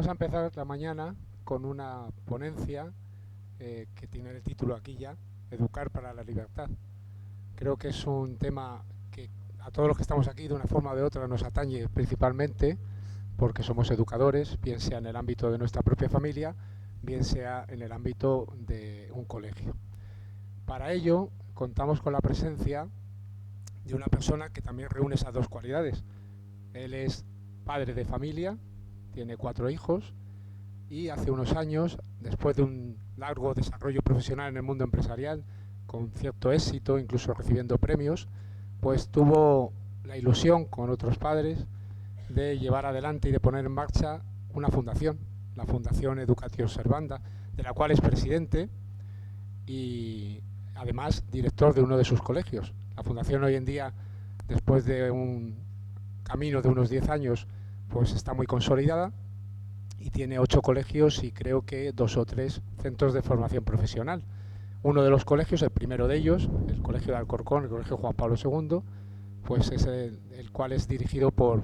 a empezar la mañana con una ponencia que tiene el título aquí ya, Educar para la Libertad. Creo que es un tema que a todos los que estamos aquí de una forma o de otra nos atañe principalmente porque somos educadores, bien sea en el ámbito de nuestra propia familia, bien sea en el ámbito de un colegio. Para ello contamos con la presencia de una persona que también reúne esas dos cualidades. Él es padre de familia, tiene 4 hijos y hace unos años, después de un largo desarrollo profesional en el mundo empresarial, con cierto éxito, incluso recibiendo premios, pues tuvo la ilusión con otros padres de llevar adelante y de poner en marcha una fundación, la Fundación Educación Servanda, de la cual es presidente y además director de uno de sus colegios. La fundación hoy en día, después de un camino de unos 10 años, pues está muy consolidada y tiene 8 colegios y creo que 2 o 3 centros de formación profesional. Uno de los colegios, el primero de ellos, el Colegio de Alcorcón, el Colegio Juan Pablo II, pues es el cual es dirigido por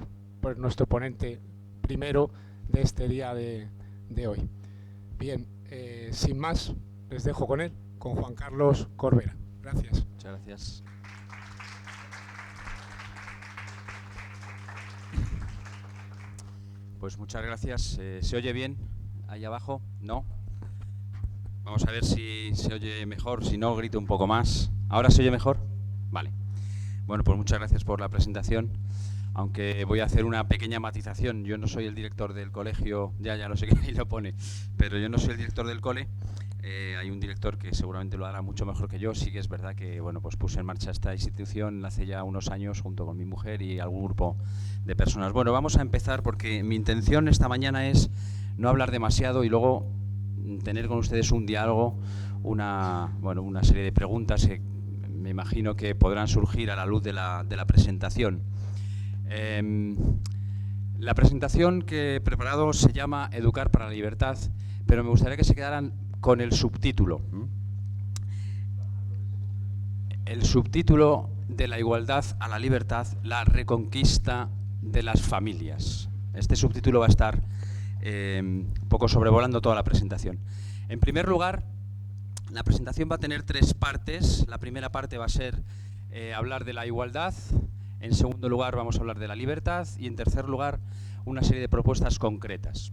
nuestro ponente primero de este día de hoy. Bien, sin más, les dejo con él, con Juan Carlos Corbera. Gracias. Muchas gracias. Pues muchas gracias. ¿Se oye bien ahí abajo? ¿No? Vamos a ver si se oye mejor. Si no, grito un poco más. ¿Ahora se oye mejor? Vale. Bueno, pues muchas gracias por la presentación. Aunque voy a hacer una pequeña matización. Yo no soy el director del colegio, ya lo sé que ahí lo pone, pero yo no soy el director del cole. Hay un director que seguramente lo hará mucho mejor que yo. Sí que es verdad que bueno, pues puse en marcha esta institución hace ya unos años junto con mi mujer y algún grupo de personas. Bueno, vamos a empezar porque mi intención esta mañana es no hablar demasiado y luego tener con ustedes un diálogo, una serie de preguntas que me imagino que podrán surgir a la luz de la presentación. La presentación que he preparado se llama Educar para la Libertad, pero me gustaría que se quedaran con el subtítulo. El subtítulo de la igualdad a la libertad, la reconquista de las familias. Este subtítulo va a estar un poco sobrevolando toda la presentación. En primer lugar, la presentación va a tener 3 partes. La primera parte va a ser hablar de la igualdad. En segundo lugar vamos a hablar de la libertad y en tercer lugar una serie de propuestas concretas.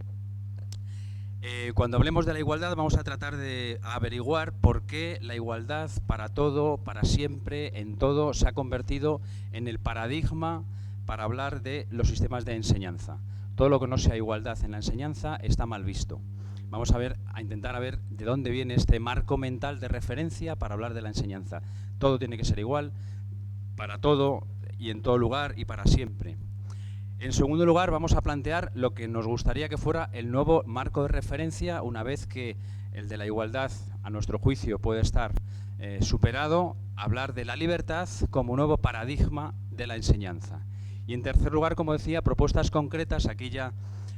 Cuando hablemos de la igualdad vamos a tratar de averiguar por qué la igualdad para todo, para siempre, en todo, se ha convertido en el paradigma para hablar de los sistemas de enseñanza. Todo lo que no sea igualdad en la enseñanza está mal visto. Vamos a intentar ver de dónde viene este marco mental de referencia para hablar de la enseñanza. Todo tiene que ser igual, para todo y en todo lugar y para siempre. En segundo lugar, vamos a plantear lo que nos gustaría que fuera el nuevo marco de referencia una vez que el de la igualdad, a nuestro juicio, puede estar superado, hablar de la libertad como nuevo paradigma de la enseñanza. Y en tercer lugar, como decía, propuestas concretas. Aquí ya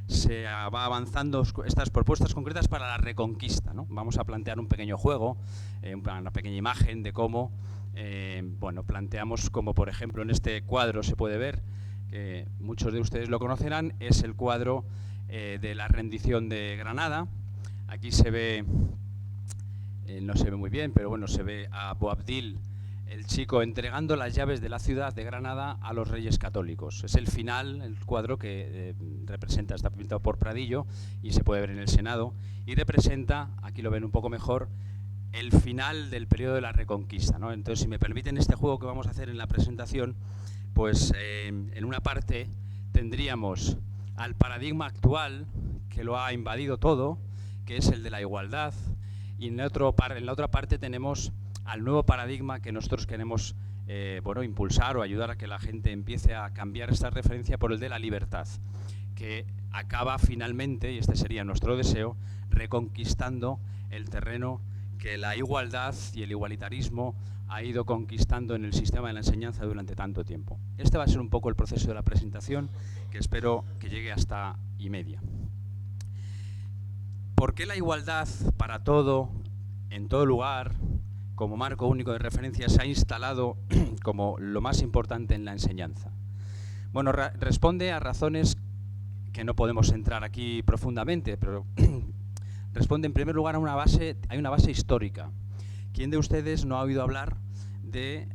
se va avanzando estas propuestas concretas para la reconquista, ¿no? Vamos a plantear un pequeño juego, una pequeña imagen de cómo planteamos, como por ejemplo en este cuadro se puede ver, que muchos de ustedes lo conocerán, es el cuadro de la rendición de Granada. Aquí se ve, no se ve muy bien, pero bueno, se ve a Boabdil, el chico, entregando las llaves de la ciudad de Granada a los Reyes Católicos. Es el final, el cuadro que representa, está pintado por Pradillo y se puede ver en el Senado, y representa, aquí lo ven un poco mejor, el final del periodo de la Reconquista, ¿no? Entonces, si me permiten este juego que vamos a hacer en la presentación, pues en una parte tendríamos al paradigma actual, que lo ha invadido todo, que es el de la igualdad, y en la otra parte tenemos al nuevo paradigma que nosotros queremos impulsar o ayudar a que la gente empiece a cambiar esta referencia por el de la libertad, que acaba finalmente, y este sería nuestro deseo, reconquistando el terreno que la igualdad y el igualitarismo ha ido conquistando en el sistema de la enseñanza durante tanto tiempo. Este va a ser un poco el proceso de la presentación, que espero que llegue hasta y media. ¿Por qué la igualdad para todo, en todo lugar, como marco único de referencia, se ha instalado como lo más importante en la enseñanza? Bueno, responde a razones que no podemos entrar aquí profundamente, pero responde en primer lugar a una base, hay una base histórica. ¿Quién de ustedes no ha oído hablar de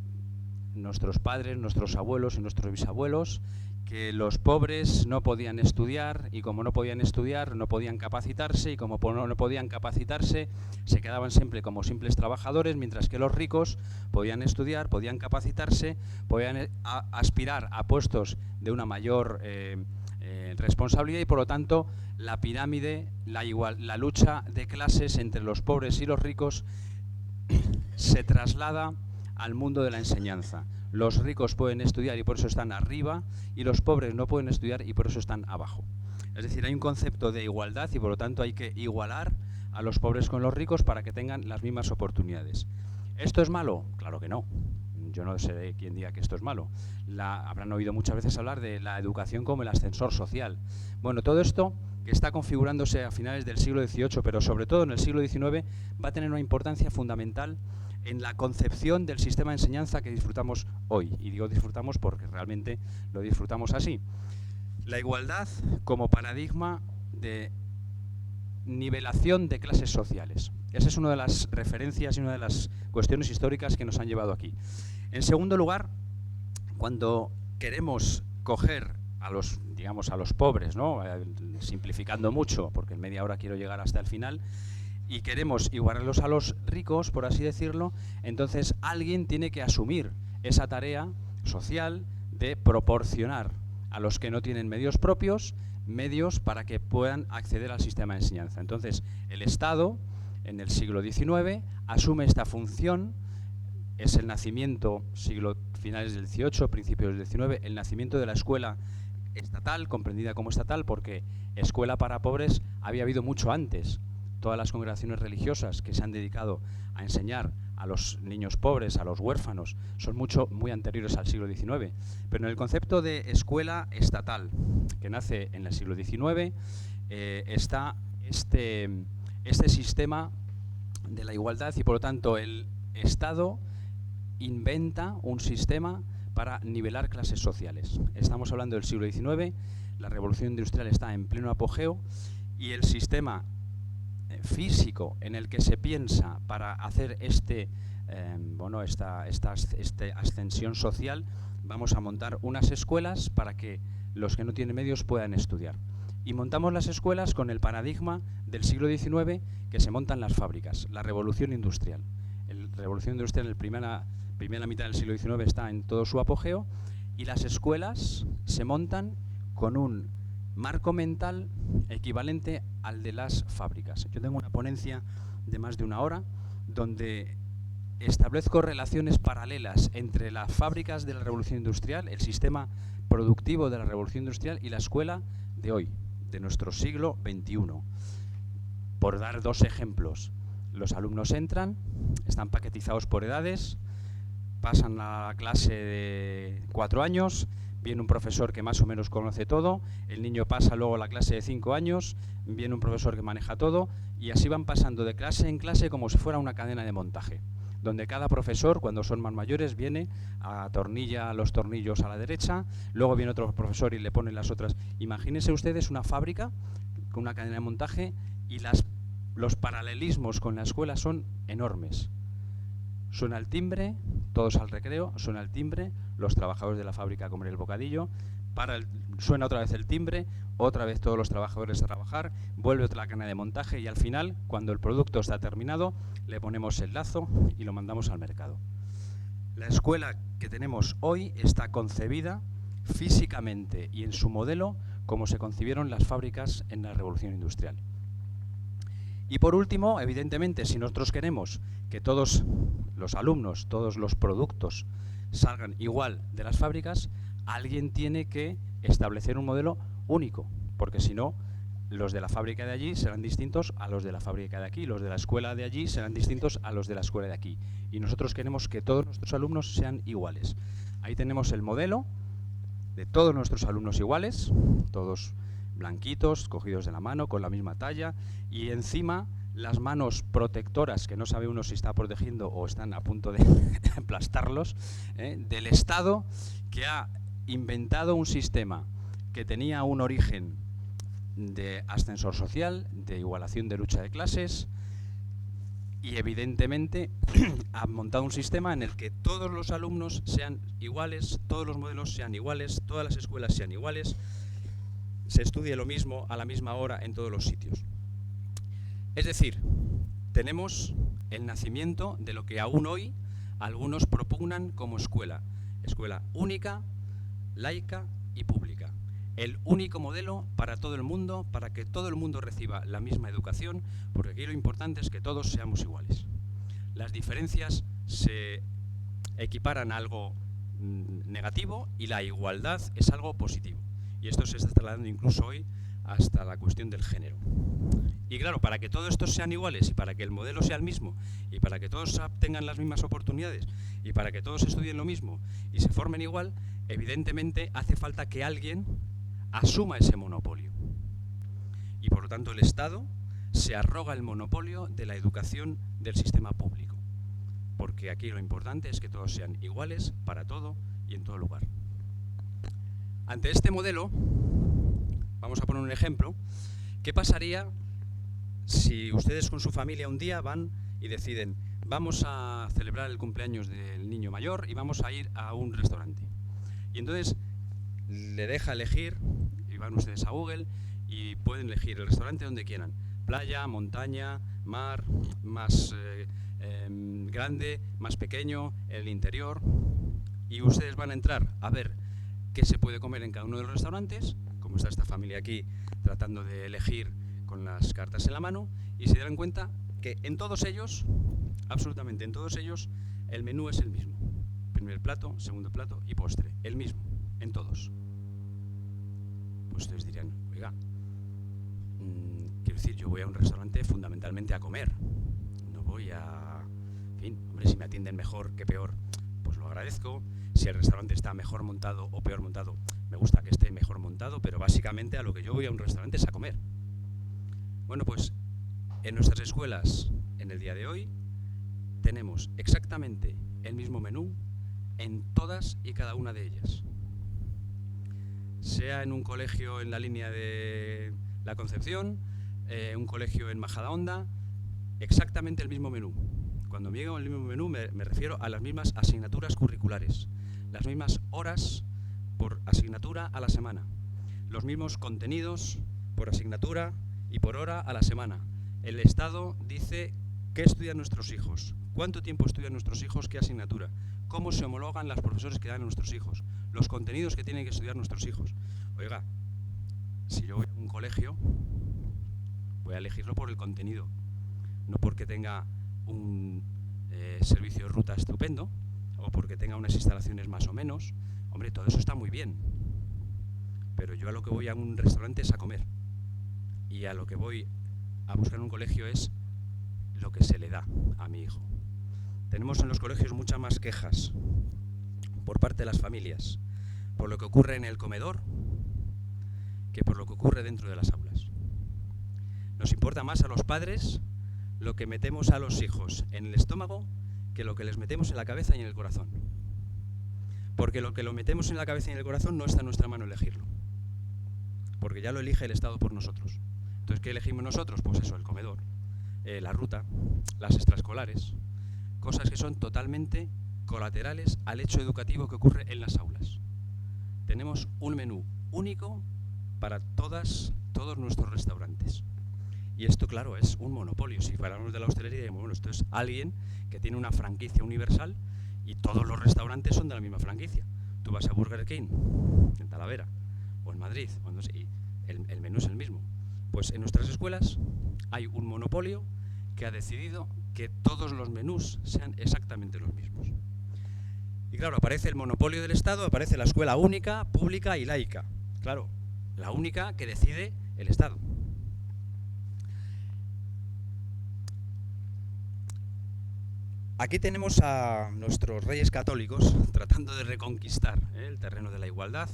nuestros padres, nuestros abuelos y nuestros bisabuelos, que los pobres no podían estudiar y como no podían estudiar no podían capacitarse y como no podían capacitarse se quedaban siempre como simples trabajadores, mientras que los ricos podían estudiar, podían capacitarse, podían aspirar a puestos de una mayor responsabilidad y por lo tanto la pirámide, la lucha de clases entre los pobres y los ricos se traslada al mundo de la enseñanza. Los ricos pueden estudiar y por eso están arriba y los pobres no pueden estudiar y por eso están abajo. Es decir, hay un concepto de igualdad y por lo tanto hay que igualar a los pobres con los ricos para que tengan las mismas oportunidades. ¿Esto es malo? Claro que no. Yo no sé quién diga que esto es malo. Habrán oído muchas veces hablar de la educación como el ascensor social. Bueno, todo esto que está configurándose a finales del siglo XVIII, pero sobre todo en el siglo XIX, va a tener una importancia fundamental en la concepción del sistema de enseñanza que disfrutamos hoy. Y digo disfrutamos porque realmente lo disfrutamos así. La igualdad como paradigma de nivelación de clases sociales. Esa es una de las referencias y una de las cuestiones históricas que nos han llevado aquí. En segundo lugar, cuando queremos coger a los, digamos, a los pobres, ¿no? Simplificando mucho, porque en media hora quiero llegar hasta el final, y queremos igualarlos a los ricos, por así decirlo, entonces alguien tiene que asumir esa tarea social de proporcionar a los que no tienen medios propios, medios para que puedan acceder al sistema de enseñanza. Entonces, el Estado, en el siglo XIX, asume esta función, es el nacimiento, finales del XVIII, principios del XIX, el nacimiento de la escuela estatal, comprendida como estatal, porque escuela para pobres había habido mucho antes. Todas las congregaciones religiosas que se han dedicado a enseñar a los niños pobres, a los huérfanos, son muy anteriores al siglo XIX. Pero en el concepto de escuela estatal, que nace en el siglo XIX, está este sistema de la igualdad y por lo tanto el Estado inventa un sistema para nivelar clases sociales. Estamos hablando del siglo XIX, la revolución industrial está en pleno apogeo y el sistema físico en el que se piensa para hacer esta ascensión social, vamos a montar unas escuelas para que los que no tienen medios puedan estudiar. Y montamos las escuelas con el paradigma del siglo XIX que se montan las fábricas, la revolución industrial. La revolución industrial en la primera mitad del siglo XIX está en todo su apogeo y las escuelas se montan con un marco mental equivalente al de las fábricas. Yo tengo una ponencia de más de una hora donde establezco relaciones paralelas entre las fábricas de la revolución industrial, el sistema productivo de la revolución industrial y la escuela de hoy, de nuestro siglo XXI. Por dar dos ejemplos, los alumnos entran, están paquetizados por edades, pasan a la clase de 4 años, viene un profesor que más o menos conoce todo, el niño pasa luego a la clase de 5 años, viene un profesor que maneja todo y así van pasando de clase en clase como si fuera una cadena de montaje, donde cada profesor, cuando son más mayores, viene, atornilla los tornillos a la derecha, luego viene otro profesor y le pone las otras. Imagínense ustedes una fábrica con una cadena de montaje y los paralelismos con la escuela son enormes. Suena el timbre, todos al recreo, suena el timbre, los trabajadores de la fábrica a comer el bocadillo, suena otra vez el timbre, otra vez todos los trabajadores a trabajar, vuelve otra cadena de montaje y al final, cuando el producto está terminado, le ponemos el lazo y lo mandamos al mercado. La escuela que tenemos hoy está concebida físicamente y en su modelo como se concibieron las fábricas en la revolución industrial. Y por último, evidentemente, si nosotros queremos que todos los alumnos, todos los productos salgan igual de las fábricas, alguien tiene que establecer un modelo único, porque si no, los de la fábrica de allí serán distintos a los de la fábrica de aquí, los de la escuela de allí serán distintos a los de la escuela de aquí. Y nosotros queremos que todos nuestros alumnos sean iguales. Ahí tenemos el modelo de todos nuestros alumnos iguales, todos blanquitos, cogidos de la mano, con la misma talla, y encima las manos protectoras, que no sabe uno si está protegiendo o están a punto de aplastarlos, del Estado, que ha inventado un sistema que tenía un origen de ascensor social, de igualación de lucha de clases, y evidentemente ha montado un sistema en el que todos los alumnos sean iguales, todos los modelos sean iguales, todas las escuelas sean iguales, se estudie lo mismo a la misma hora en todos los sitios. Es decir, tenemos el nacimiento de lo que aún hoy algunos propugnan como escuela. Escuela única, laica y pública. El único modelo para todo el mundo, para que todo el mundo reciba la misma educación, porque aquí lo importante es que todos seamos iguales. Las diferencias se equiparan a algo negativo y la igualdad es algo positivo. Y esto se está trasladando incluso hoy hasta la cuestión del género. Y claro, para que todos estos sean iguales y para que el modelo sea el mismo y para que todos tengan las mismas oportunidades y para que todos estudien lo mismo y se formen igual, evidentemente hace falta que alguien asuma ese monopolio. Y por lo tanto el Estado se arroga el monopolio de la educación del sistema público. Porque aquí lo importante es que todos sean iguales para todo y en todo lugar. Ante este modelo, vamos a poner un ejemplo. ¿Qué pasaría si ustedes con su familia un día van y deciden, vamos a celebrar el cumpleaños del niño mayor y vamos a ir a un restaurante? Y entonces le deja elegir, y van ustedes a Google y pueden elegir el restaurante donde quieran. Playa, montaña, mar, más grande, más pequeño, el interior. Y ustedes van a entrar a ver qué se puede comer en cada uno de los restaurantes, como está esta familia aquí tratando de elegir con las cartas en la mano, y se darán cuenta que en todos ellos, absolutamente en todos ellos, el menú es el mismo. Primer plato, segundo plato y postre, el mismo, en todos. Pues ustedes dirían, oiga, quiero decir, yo voy a un restaurante fundamentalmente a comer. No voy a... En fin, hombre, si me atienden mejor que peor, pues lo agradezco. Si el restaurante está mejor montado o peor montado, me gusta que esté mejor montado, pero básicamente a lo que yo voy a un restaurante es a comer. Bueno, pues en nuestras escuelas, en el día de hoy, tenemos exactamente el mismo menú en todas y cada una de ellas. Sea en un colegio en la línea de la Concepción, un colegio en Majadahonda, exactamente el mismo menú. Cuando me digo el mismo menú me refiero a las mismas asignaturas curriculares, las mismas horas por asignatura a la semana, los mismos contenidos por asignatura y por hora a la semana. El Estado dice qué estudian nuestros hijos, cuánto tiempo estudian nuestros hijos, qué asignatura, cómo se homologan los profesores que dan a nuestros hijos, los contenidos que tienen que estudiar nuestros hijos. Oiga, si yo voy a un colegio, voy a elegirlo por el contenido, no porque tenga un servicio de ruta estupendo o porque tenga unas instalaciones más o menos. Hombre, todo eso está muy bien, pero yo a lo que voy a un restaurante es a comer. Y a lo que voy a buscar en un colegio es lo que se le da a mi hijo. Tenemos en los colegios muchas más quejas por parte de las familias por lo que ocurre en el comedor que por lo que ocurre dentro de las aulas. Nos importa más a los padres lo que metemos a los hijos en el estómago que lo que les metemos en la cabeza y en el corazón. Porque lo que lo metemos en la cabeza y en el corazón no está en nuestra mano elegirlo. Porque ya lo elige el Estado por nosotros. Entonces, ¿qué elegimos nosotros? Pues eso, el comedor, la ruta, las extraescolares, cosas que son totalmente colaterales al hecho educativo que ocurre en las aulas. Tenemos un menú único para todos nuestros restaurantes. Y esto, claro, es un monopolio. Si hablamos de la hostelería, bueno, esto es alguien que tiene una franquicia universal y todos los restaurantes son de la misma franquicia. Tú vas a Burger King, en Talavera, o en Madrid, o no sé, y el menú es el mismo. Pues en nuestras escuelas hay un monopolio que ha decidido que todos los menús sean exactamente los mismos. Y claro, aparece el monopolio del Estado, aparece la escuela única, pública y laica. Claro, la única que decide el Estado. Aquí tenemos a nuestros reyes católicos tratando de reconquistar el terreno de la igualdad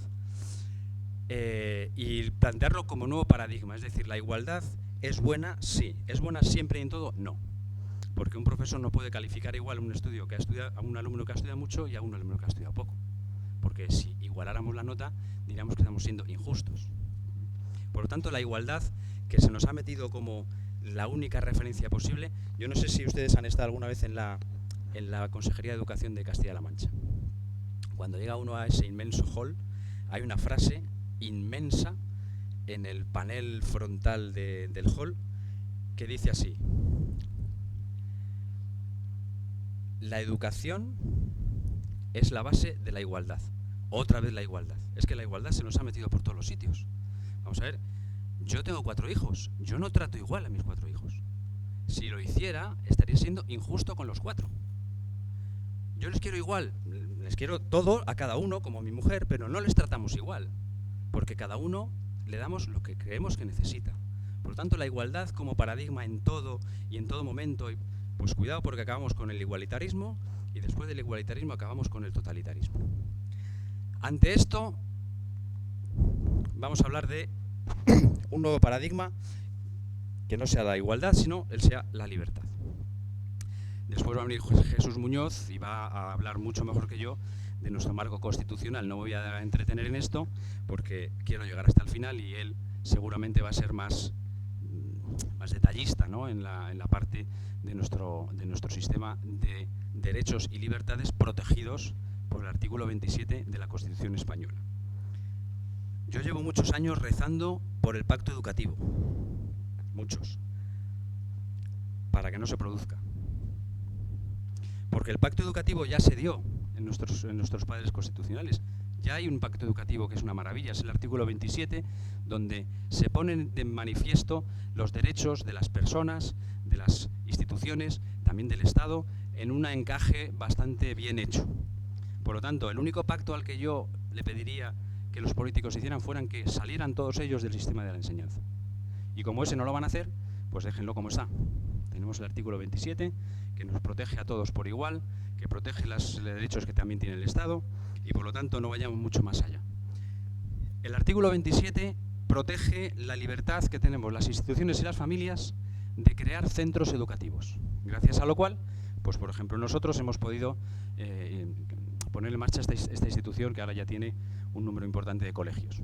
y plantearlo como nuevo paradigma. Es decir, la igualdad es buena, sí. ¿Es buena siempre y en todo? No. Porque un profesor no puede calificar igual a un alumno que ha estudiado mucho y a un alumno que ha estudiado poco. Porque si igualáramos la nota, diríamos que estamos siendo injustos. Por lo tanto, la igualdad, que se nos ha metido como la única referencia posible, yo no sé si ustedes han estado alguna vez en la Consejería de Educación de Castilla-La Mancha. Cuando llega uno a ese inmenso hall, hay una frase inmensa en el panel frontal del hall que dice así: la educación es la base de la igualdad. Otra vez la igualdad. Es que la igualdad se nos ha metido por todos los sitios. Vamos a ver, yo tengo 4 hijos, yo no trato igual a mis 4 hijos. Si lo hiciera, estaría siendo injusto con los 4. Yo les quiero igual, les quiero todo a cada uno, como a mi mujer, pero no les tratamos igual, porque cada uno le damos lo que creemos que necesita. Por lo tanto, la igualdad como paradigma en todo y en todo momento, pues cuidado, porque acabamos con el igualitarismo y después del igualitarismo acabamos con el totalitarismo. Ante esto, vamos a hablar de un nuevo paradigma que no sea la igualdad, sino sea la libertad. Después va a venir Jesús Muñoz y va a hablar mucho mejor que yo de nuestro marco constitucional. No me voy a entretener en esto porque quiero llegar hasta el final y él seguramente va a ser más detallista, ¿no?, en la parte de nuestro sistema de derechos y libertades protegidos por el artículo 27 de la Constitución española. Yo llevo muchos años rezando por el pacto educativo, muchos, para que no se produzca. Porque el pacto educativo ya se dio en nuestros padres constitucionales. Ya hay un pacto educativo que es una maravilla, es el artículo 27, donde se ponen de manifiesto los derechos de las personas, de las instituciones, también del Estado, en un encaje bastante bien hecho. Por lo tanto, el único pacto al que yo le pediría que los políticos hicieran fueran que salieran todos ellos del sistema de la enseñanza. Y como ese no lo van a hacer, pues déjenlo como está. Tenemos el artículo 27, que nos protege a todos por igual, que protege los derechos que también tiene el Estado, y por lo tanto no vayamos mucho más allá. El artículo 27 protege la libertad que tenemos las instituciones y las familias de crear centros educativos, gracias a lo cual, pues por ejemplo, nosotros hemos podido poner en marcha esta institución que ahora ya tiene un número importante de colegios.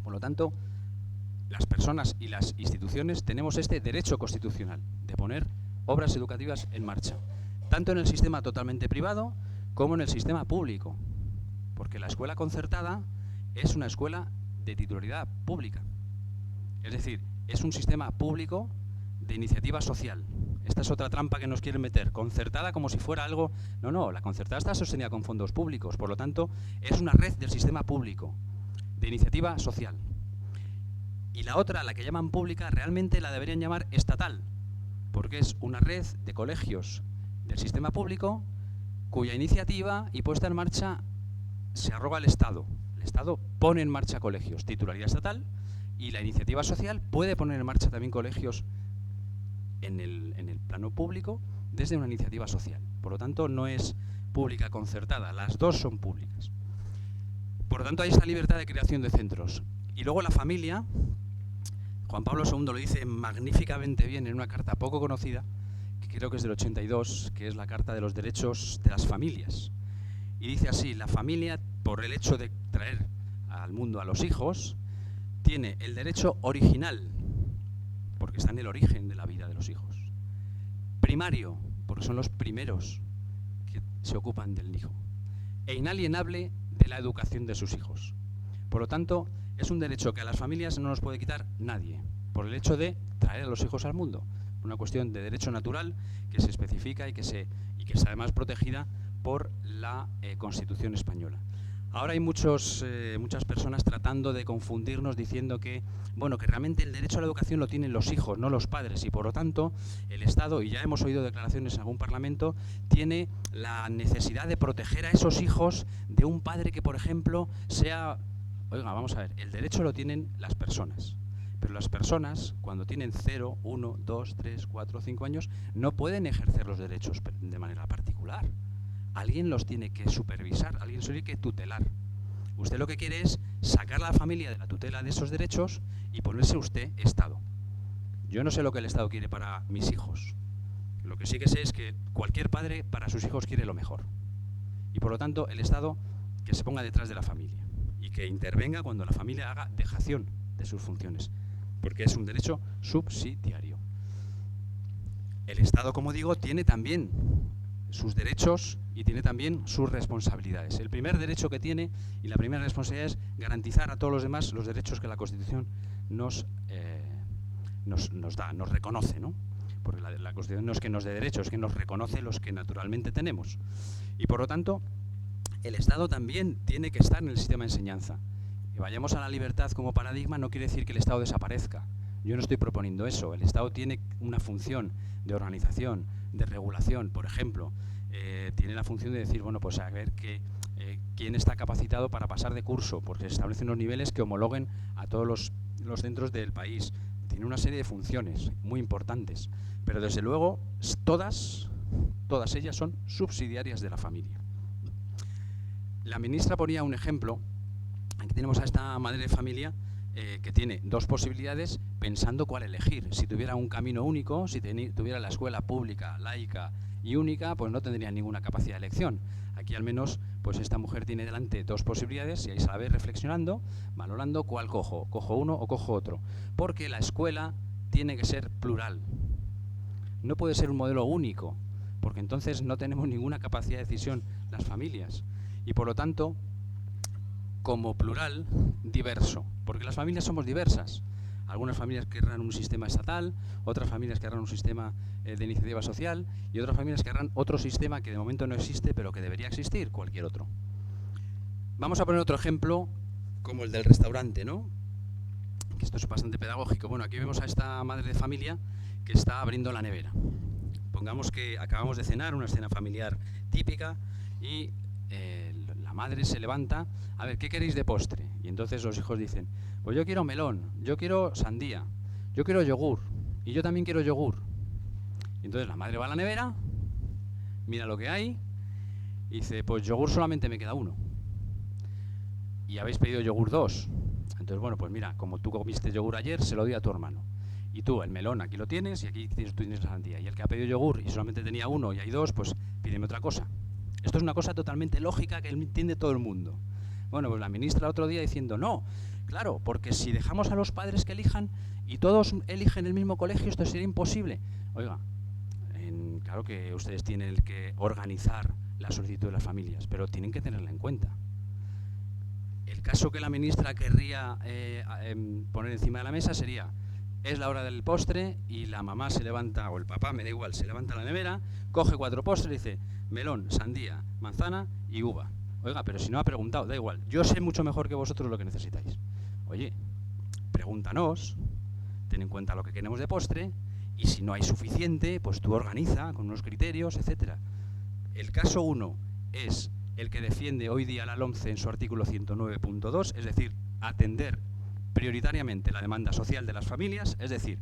Por lo tanto, las personas y las instituciones tenemos este derecho constitucional de poner obras educativas en marcha, tanto en el sistema totalmente privado como en el sistema público, porque la escuela concertada es una escuela de titularidad pública, es decir, es un sistema público de iniciativa social. Esta es otra trampa que nos quieren meter, concertada como si fuera algo... No, la concertada está sostenida con fondos públicos, por lo tanto, es una red del sistema público, de iniciativa social. Y la otra, la que llaman pública, realmente la deberían llamar estatal, porque es una red de colegios del sistema público cuya iniciativa y puesta en marcha se arroga el Estado. El Estado pone en marcha colegios, titularidad estatal, y la iniciativa social puede poner en marcha también colegios en el plano público desde una iniciativa social. Por lo tanto, no es pública concertada, las dos son públicas. Por lo tanto, hay esta libertad de creación de centros. Y luego la familia, Juan Pablo II lo dice magníficamente bien en una carta poco conocida, que creo que es del 82, que es la Carta de los Derechos de las Familias. Y dice así: la familia, por el hecho de traer al mundo a los hijos, tiene el derecho original, porque está en el origen de la vida de los hijos. Primario, porque son los primeros que se ocupan del hijo. E inalienable, de la educación de sus hijos. Por lo tanto, es un derecho que a las familias no nos puede quitar nadie, por el hecho de traer a los hijos al mundo. Una cuestión de derecho natural que se especifica y que está además protegida por la Constitución española. Ahora hay muchas personas tratando de confundirnos diciendo que realmente el derecho a la educación lo tienen los hijos, no los padres, y por lo tanto el Estado, y ya hemos oído declaraciones en algún parlamento, tiene la necesidad de proteger a esos hijos de un padre que, por ejemplo, sea... Oiga, vamos a ver, el derecho lo tienen las personas, pero las personas, cuando tienen 0, 1, 2, 3, 4, 5 años, no pueden ejercer los derechos de manera particular. Alguien los tiene que supervisar, alguien los tiene que tutelar. Usted lo que quiere es sacar a la familia de la tutela de esos derechos y ponerse usted Estado. Yo no sé lo que el Estado quiere para mis hijos. Lo que sí que sé es que cualquier padre para sus hijos quiere lo mejor. Y por lo tanto, el Estado que se ponga detrás de la familia y que intervenga cuando la familia haga dejación de sus funciones, porque es un derecho subsidiario. El Estado, como digo, tiene también sus derechos y tiene también sus responsabilidades. El primer derecho que tiene y la primera responsabilidad es garantizar a todos los demás los derechos que la Constitución nos da, nos reconoce, ¿no? Porque la Constitución no es que nos dé derechos, es que nos reconoce los que naturalmente tenemos. Y por lo tanto, el Estado también tiene que estar en el sistema de enseñanza. Que vayamos a la libertad como paradigma no quiere decir que el Estado desaparezca. Yo no estoy proponiendo eso. El Estado tiene una función de organización, de regulación. Por ejemplo, tiene la función de decir, bueno, pues a ver quién está capacitado para pasar de curso, porque se establecen unos niveles que homologuen a todos los centros del país. Tiene una serie de funciones muy importantes, pero desde luego todas ellas son subsidiarias de la familia. La ministra ponía un ejemplo. Aquí tenemos a esta madre de familia que tiene dos posibilidades pensando cuál elegir. Si tuviera un camino único, si tuviera la escuela pública, laica y única, pues no tendría ninguna capacidad de elección. Aquí al menos pues esta mujer tiene delante dos posibilidades y ahí se la ve reflexionando, valorando cuál cojo uno o cojo otro. Porque la escuela tiene que ser plural. No puede ser un modelo único, porque entonces no tenemos ninguna capacidad de decisión las familias. Y por lo tanto, como plural, diverso, porque las familias somos diversas. Algunas familias querrán un sistema estatal, otras familias querrán un sistema de iniciativa social y otras familias querrán otro sistema que de momento no existe, pero que debería existir, cualquier otro. Vamos a poner otro ejemplo, como el del restaurante, ¿no? Que esto es bastante pedagógico. Bueno, aquí vemos a esta madre de familia que está abriendo la nevera. Pongamos que acabamos de cenar, una cena familiar típica, y la madre se levanta, a ver, ¿qué queréis de postre? Y entonces los hijos dicen, pues yo quiero melón, yo quiero sandía, yo quiero yogur, y yo también quiero yogur. Y entonces la madre va a la nevera, mira lo que hay, y dice, pues yogur solamente me queda uno. Y habéis pedido yogur 2. Entonces, bueno, pues mira, como tú comiste yogur ayer, se lo doy a tu hermano. Y tú, el melón, aquí lo tienes, y aquí tú tienes la sandía. Y el que ha pedido yogur y solamente tenía uno y hay 2, pues pídeme otra cosa. Esto es una cosa totalmente lógica que entiende todo el mundo. Bueno, pues la ministra el otro día diciendo, no, claro, porque si dejamos a los padres que elijan y todos eligen el mismo colegio, esto sería imposible. Oiga, claro que ustedes tienen que organizar la solicitud de las familias, pero tienen que tenerla en cuenta. El caso que la ministra querría poner encima de la mesa sería, es la hora del postre y la mamá se levanta, o el papá, me da igual, se levanta a la nevera, coge 4 postres y dice, melón, sandía, manzana y uva. Oiga, pero si no ha preguntado, da igual, yo sé mucho mejor que vosotros lo que necesitáis. Oye, pregúntanos, ten en cuenta lo que queremos de postre, y si no hay suficiente, pues tú organiza con unos criterios, etcétera. El caso 1 es el que defiende hoy día la LOMCE en su artículo 109.2, es decir, atender prioritariamente la demanda social de las familias, es decir,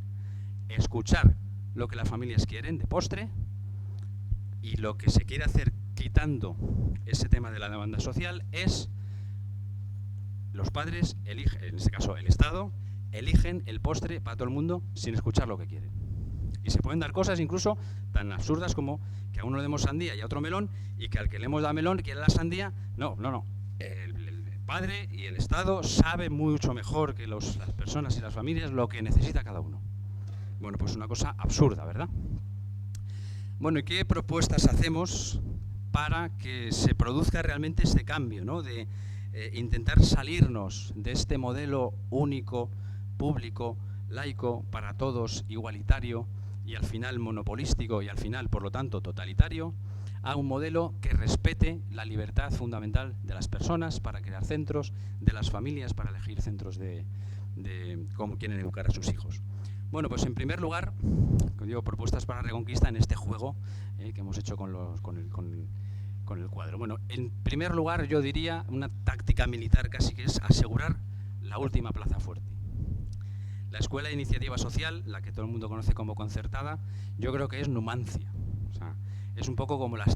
escuchar lo que las familias quieren de postre, y lo que se quiere hacer quitando ese tema de la demanda social es los padres eligen, en este caso el Estado, eligen el postre para todo el mundo sin escuchar lo que quieren. Y se pueden dar cosas incluso tan absurdas como que a uno le demos sandía y a otro melón, y que al que le hemos dado melón quiere la sandía. No. El padre y el Estado saben mucho mejor que las personas y las familias lo que necesita cada uno. Bueno, pues una cosa absurda, ¿verdad? Bueno, ¿y qué propuestas hacemos para que se produzca realmente este cambio, ¿no? De intentar salirnos de este modelo único, público, laico, para todos, igualitario y al final monopolístico y al final, por lo tanto, totalitario, a un modelo que respete la libertad fundamental de las personas para crear centros, de las familias para elegir centros de cómo quieren educar a sus hijos. Bueno, pues en primer lugar, como digo, propuestas para Reconquista en este juego que hemos hecho con el cuadro. Bueno, en primer lugar yo diría una táctica militar casi, que es asegurar la última plaza fuerte. La escuela de iniciativa social, la que todo el mundo conoce como concertada, yo creo que es Numancia. O sea, es un poco como la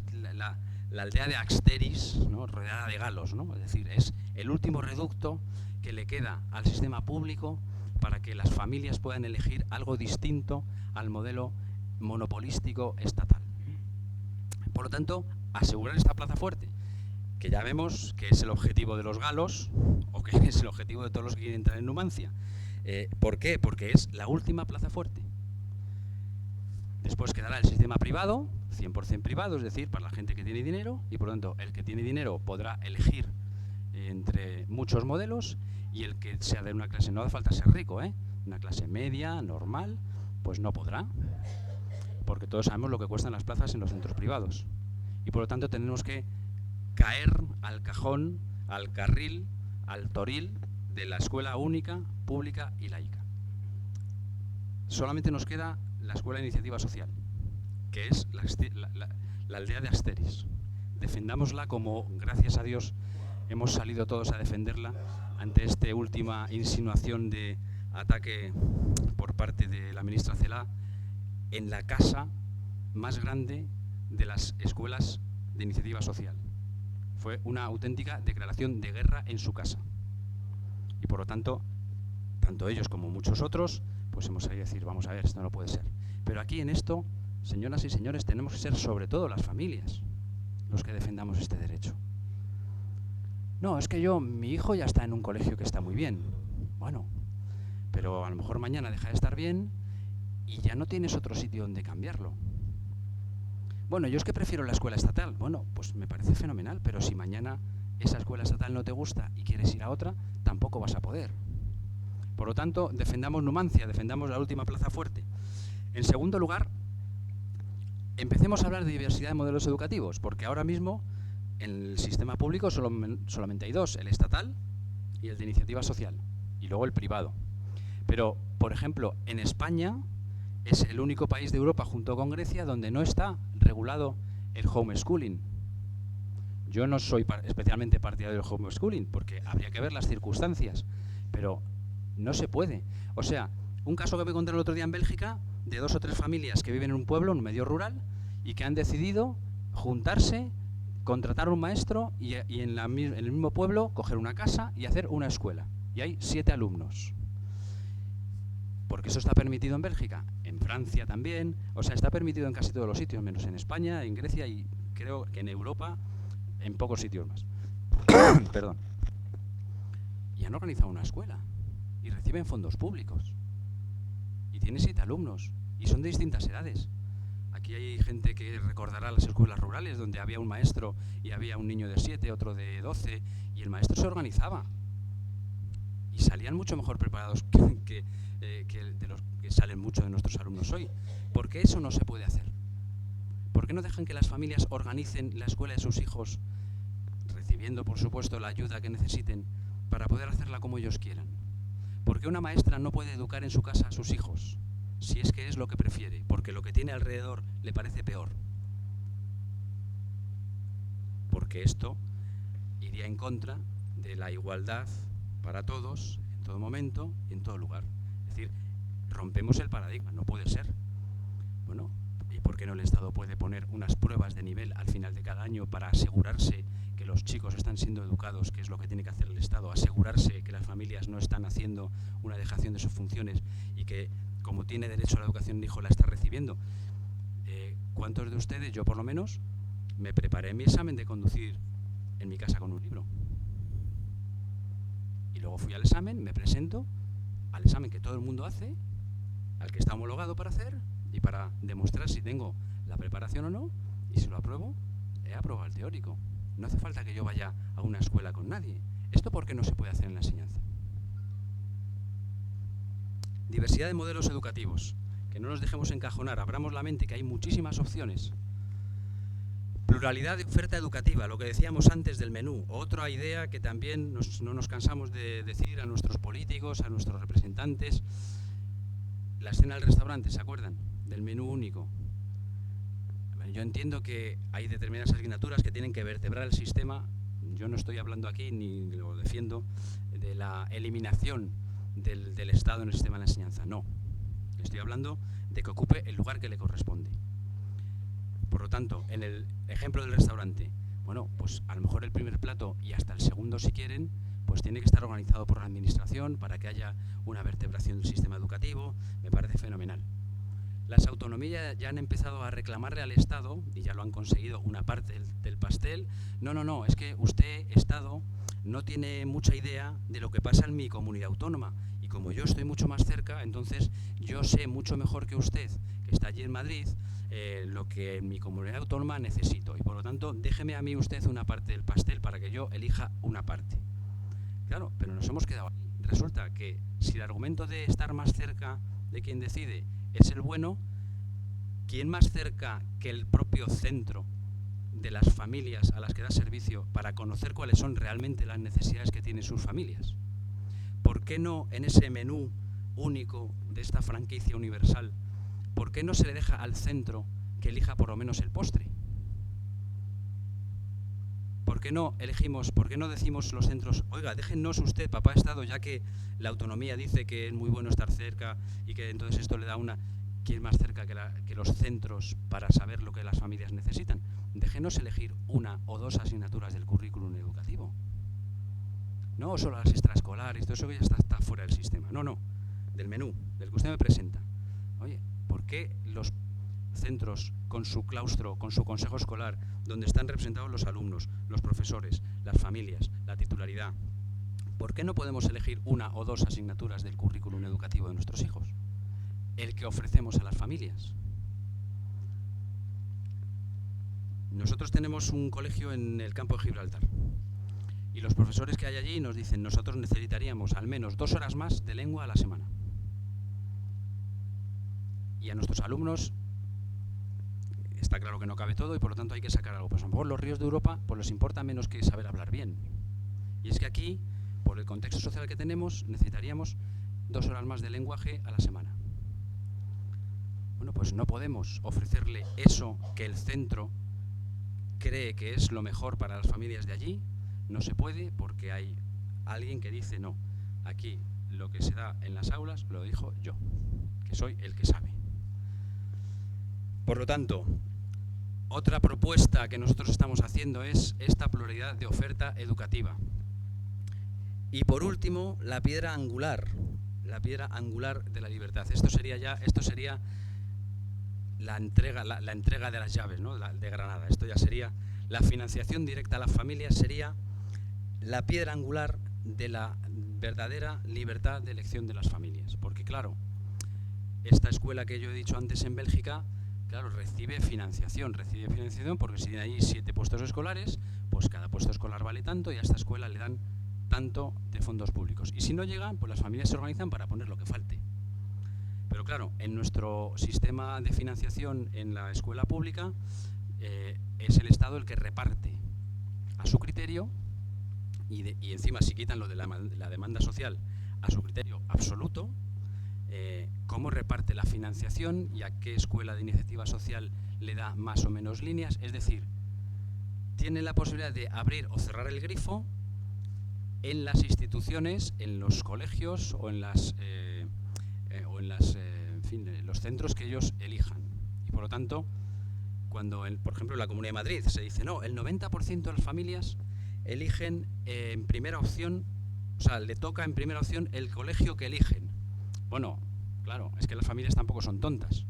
aldea de Axteris, ¿no? Rodeada de galos, ¿no? Es decir, es el último reducto que le queda al sistema público para que las familias puedan elegir algo distinto al modelo monopolístico estatal. Por lo tanto, asegurar esta plaza fuerte, que ya vemos que es el objetivo de los galos, o que es el objetivo de todos los que quieren entrar en Numancia. ¿Por qué? Porque es la última plaza fuerte. Después quedará el sistema privado, 100% privado, es decir, para la gente que tiene dinero, y por lo tanto el que tiene dinero podrá elegir entre muchos modelos, y el que sea de una clase, no hace falta ser rico, una clase media, normal, pues no podrá, porque todos sabemos lo que cuestan las plazas en los centros privados. Y por lo tanto tenemos que caer al cajón, al carril, al toril de la escuela única, pública y laica. Solamente nos queda la escuela de iniciativa social, que es la aldea de Asteris. Defendámosla como, gracias a Dios, hemos salido todos a defenderla ante esta última insinuación de ataque por parte de la ministra Celaá en la casa más grande de las escuelas de iniciativa social. Fue una auténtica declaración de guerra en su casa. Y por lo tanto, tanto ellos como muchos otros, pues hemos salido a decir, vamos a ver, esto no puede ser. Pero aquí en esto, señoras y señores, tenemos que ser sobre todo las familias los que defendamos este derecho. No, es que mi hijo ya está en un colegio que está muy bien. Bueno, pero a lo mejor mañana deja de estar bien y ya no tienes otro sitio donde cambiarlo. Bueno, yo es que prefiero la escuela estatal. Bueno, pues me parece fenomenal, pero si mañana esa escuela estatal no te gusta y quieres ir a otra, tampoco vas a poder. Por lo tanto, defendamos Numancia, defendamos la última plaza fuerte. En segundo lugar, empecemos a hablar de diversidad de modelos educativos, porque ahora mismo en el sistema público solamente hay dos, el estatal y el de iniciativa social, y luego el privado. Pero, por ejemplo, en España es el único país de Europa, junto con Grecia, donde no está regulado el homeschooling. Yo no soy especialmente partidario del homeschooling, porque habría que ver las circunstancias, pero no se puede. O sea, un caso que me encontré el otro día en Bélgica, de 2 o 3 familias que viven en un pueblo, en un medio rural, y que han decidido juntarse, contratar un maestro y en el mismo pueblo coger una casa y hacer una escuela. Y hay 7 alumnos. Porque eso está permitido en Bélgica, en Francia también, o sea, está permitido en casi todos los sitios, menos en España, en Grecia y creo que en Europa, en pocos sitios más. Perdón. Y han organizado una escuela y reciben fondos públicos. Y tiene 7 alumnos y son de distintas edades. Aquí hay gente que recordará las escuelas rurales donde había un maestro y había un niño de 7, otro de 12, y el maestro se organizaba. Y salían mucho mejor preparados que de los que salen muchos de nuestros alumnos hoy. ¿Por qué eso no se puede hacer? ¿Por qué no dejan que las familias organicen la escuela de sus hijos, recibiendo, por supuesto, la ayuda que necesiten para poder hacerla como ellos quieran? ¿Por qué una maestra no puede educar en su casa a sus hijos, si es que es lo que prefiere, porque lo que tiene alrededor le parece peor? Porque esto iría en contra de la igualdad para todos, en todo momento y en todo lugar. Es decir, rompemos el paradigma, no puede ser. Bueno, ¿y por qué no el Estado puede poner unas pruebas de nivel al final de cada año para asegurarse que los chicos están siendo educados, que es lo que tiene que hacer el Estado, asegurarse que las familias no están haciendo una dejación de sus funciones y que, como tiene derecho a la educación el hijo, la está recibiendo? ¿Cuántos de ustedes, yo por lo menos, me preparé mi examen de conducir en mi casa con un libro? Y luego fui al examen, me presento al examen que todo el mundo hace, al que está homologado para hacer, y para demostrar si tengo la preparación o no, y si lo apruebo, he aprobado el teórico. No hace falta que yo vaya a una escuela con nadie. ¿Esto por qué no se puede hacer en la enseñanza? Diversidad de modelos educativos. Que no nos dejemos encajonar, abramos la mente, que hay muchísimas opciones. Pluralidad de oferta educativa, lo que decíamos antes del menú. Otra idea que también no nos cansamos de decir a nuestros políticos, a nuestros representantes. La escena del restaurante, ¿se acuerdan? Del menú único. Yo entiendo que hay determinadas asignaturas que tienen que vertebrar el sistema. Yo no estoy hablando aquí, ni lo defiendo, de la eliminación del Estado en el sistema de la enseñanza. No. Estoy hablando de que ocupe el lugar que le corresponde. Por lo tanto, en el ejemplo del restaurante, bueno, pues a lo mejor el primer plato y hasta el segundo, si quieren, pues tiene que estar organizado por la administración para que haya una vertebración del sistema educativo. Me parece fenomenal. Las autonomías ya han empezado a reclamarle al Estado, y ya lo han conseguido una parte del pastel. No, es que usted, Estado, no tiene mucha idea de lo que pasa en mi comunidad autónoma. Y como yo estoy mucho más cerca, entonces yo sé mucho mejor que usted, que está allí en Madrid, lo que en mi comunidad autónoma necesito. Y por lo tanto, déjeme a mí usted una parte del pastel para que yo elija una parte. Claro, pero nos hemos quedado ahí. Resulta que si el argumento de estar más cerca de quien decide es el bueno, ¿quién más cerca que el propio centro de las familias a las que da servicio para conocer cuáles son realmente las necesidades que tienen sus familias? ¿Por qué no en ese menú único de esta franquicia universal, por qué no se le deja al centro que elija por lo menos el postre? ¿Por qué no decimos los centros, oiga, déjennos usted, papá Estado, ya que la autonomía dice que es muy bueno estar cerca y que entonces esto le da una... ¿Quién más cerca que los centros para saber lo que las familias necesitan? Déjenos elegir una o dos asignaturas del currículum educativo. No solo las extraescolares, todo eso que ya está fuera del sistema. No, del menú, del que usted me presenta. Oye, ¿por qué los centros con su claustro, con su consejo escolar, donde están representados los alumnos, los profesores, las familias, la titularidad, ¿por qué no podemos elegir una o dos asignaturas del currículum educativo de nuestros hijos? El que ofrecemos a las familias. Nosotros tenemos un colegio en el campo de Gibraltar y los profesores que hay allí nos dicen, nosotros necesitaríamos al menos 2 horas más de lengua a la semana. Y a nuestros alumnos está claro que no cabe todo y por lo tanto hay que sacar algo. Pues a lo mejor los ríos de Europa pues les importa menos que saber hablar bien. Y es que aquí, por el contexto social que tenemos, necesitaríamos 2 horas más de lenguaje a la semana. Bueno, pues no podemos ofrecerle eso que el centro cree que es lo mejor para las familias de allí. No se puede porque hay alguien que dice no. Aquí lo que se da en las aulas lo dijo yo, que soy el que sabe. Por lo tanto, otra propuesta que nosotros estamos haciendo es esta pluralidad de oferta educativa. Y por último, la piedra angular de la libertad. Esto sería la entrega de las llaves, ¿no? De Granada. Esto ya sería la financiación directa a las familias, sería la piedra angular de la verdadera libertad de elección de las familias. Porque claro, esta escuela que yo he dicho antes en Bélgica, claro, recibe financiación porque si tiene ahí 7 puestos escolares, pues cada puesto escolar vale tanto y a esta escuela le dan tanto de fondos públicos. Y si no llegan, pues las familias se organizan para poner lo que falte. Pero claro, en nuestro sistema de financiación en la escuela pública es el Estado el que reparte a su criterio y encima si quitan lo de la demanda social a su criterio absoluto, cómo reparte la financiación y a qué escuela de iniciativa social le da más o menos líneas. Es decir, tiene la posibilidad de abrir o cerrar el grifo en las instituciones, en los colegios o en los centros que ellos elijan. Y por lo tanto, cuando, por ejemplo, en la Comunidad de Madrid se dice, no, el 90% de las familias eligen en primera opción, o sea, le toca en primera opción el colegio que eligen. Bueno, claro, es que las familias tampoco son tontas.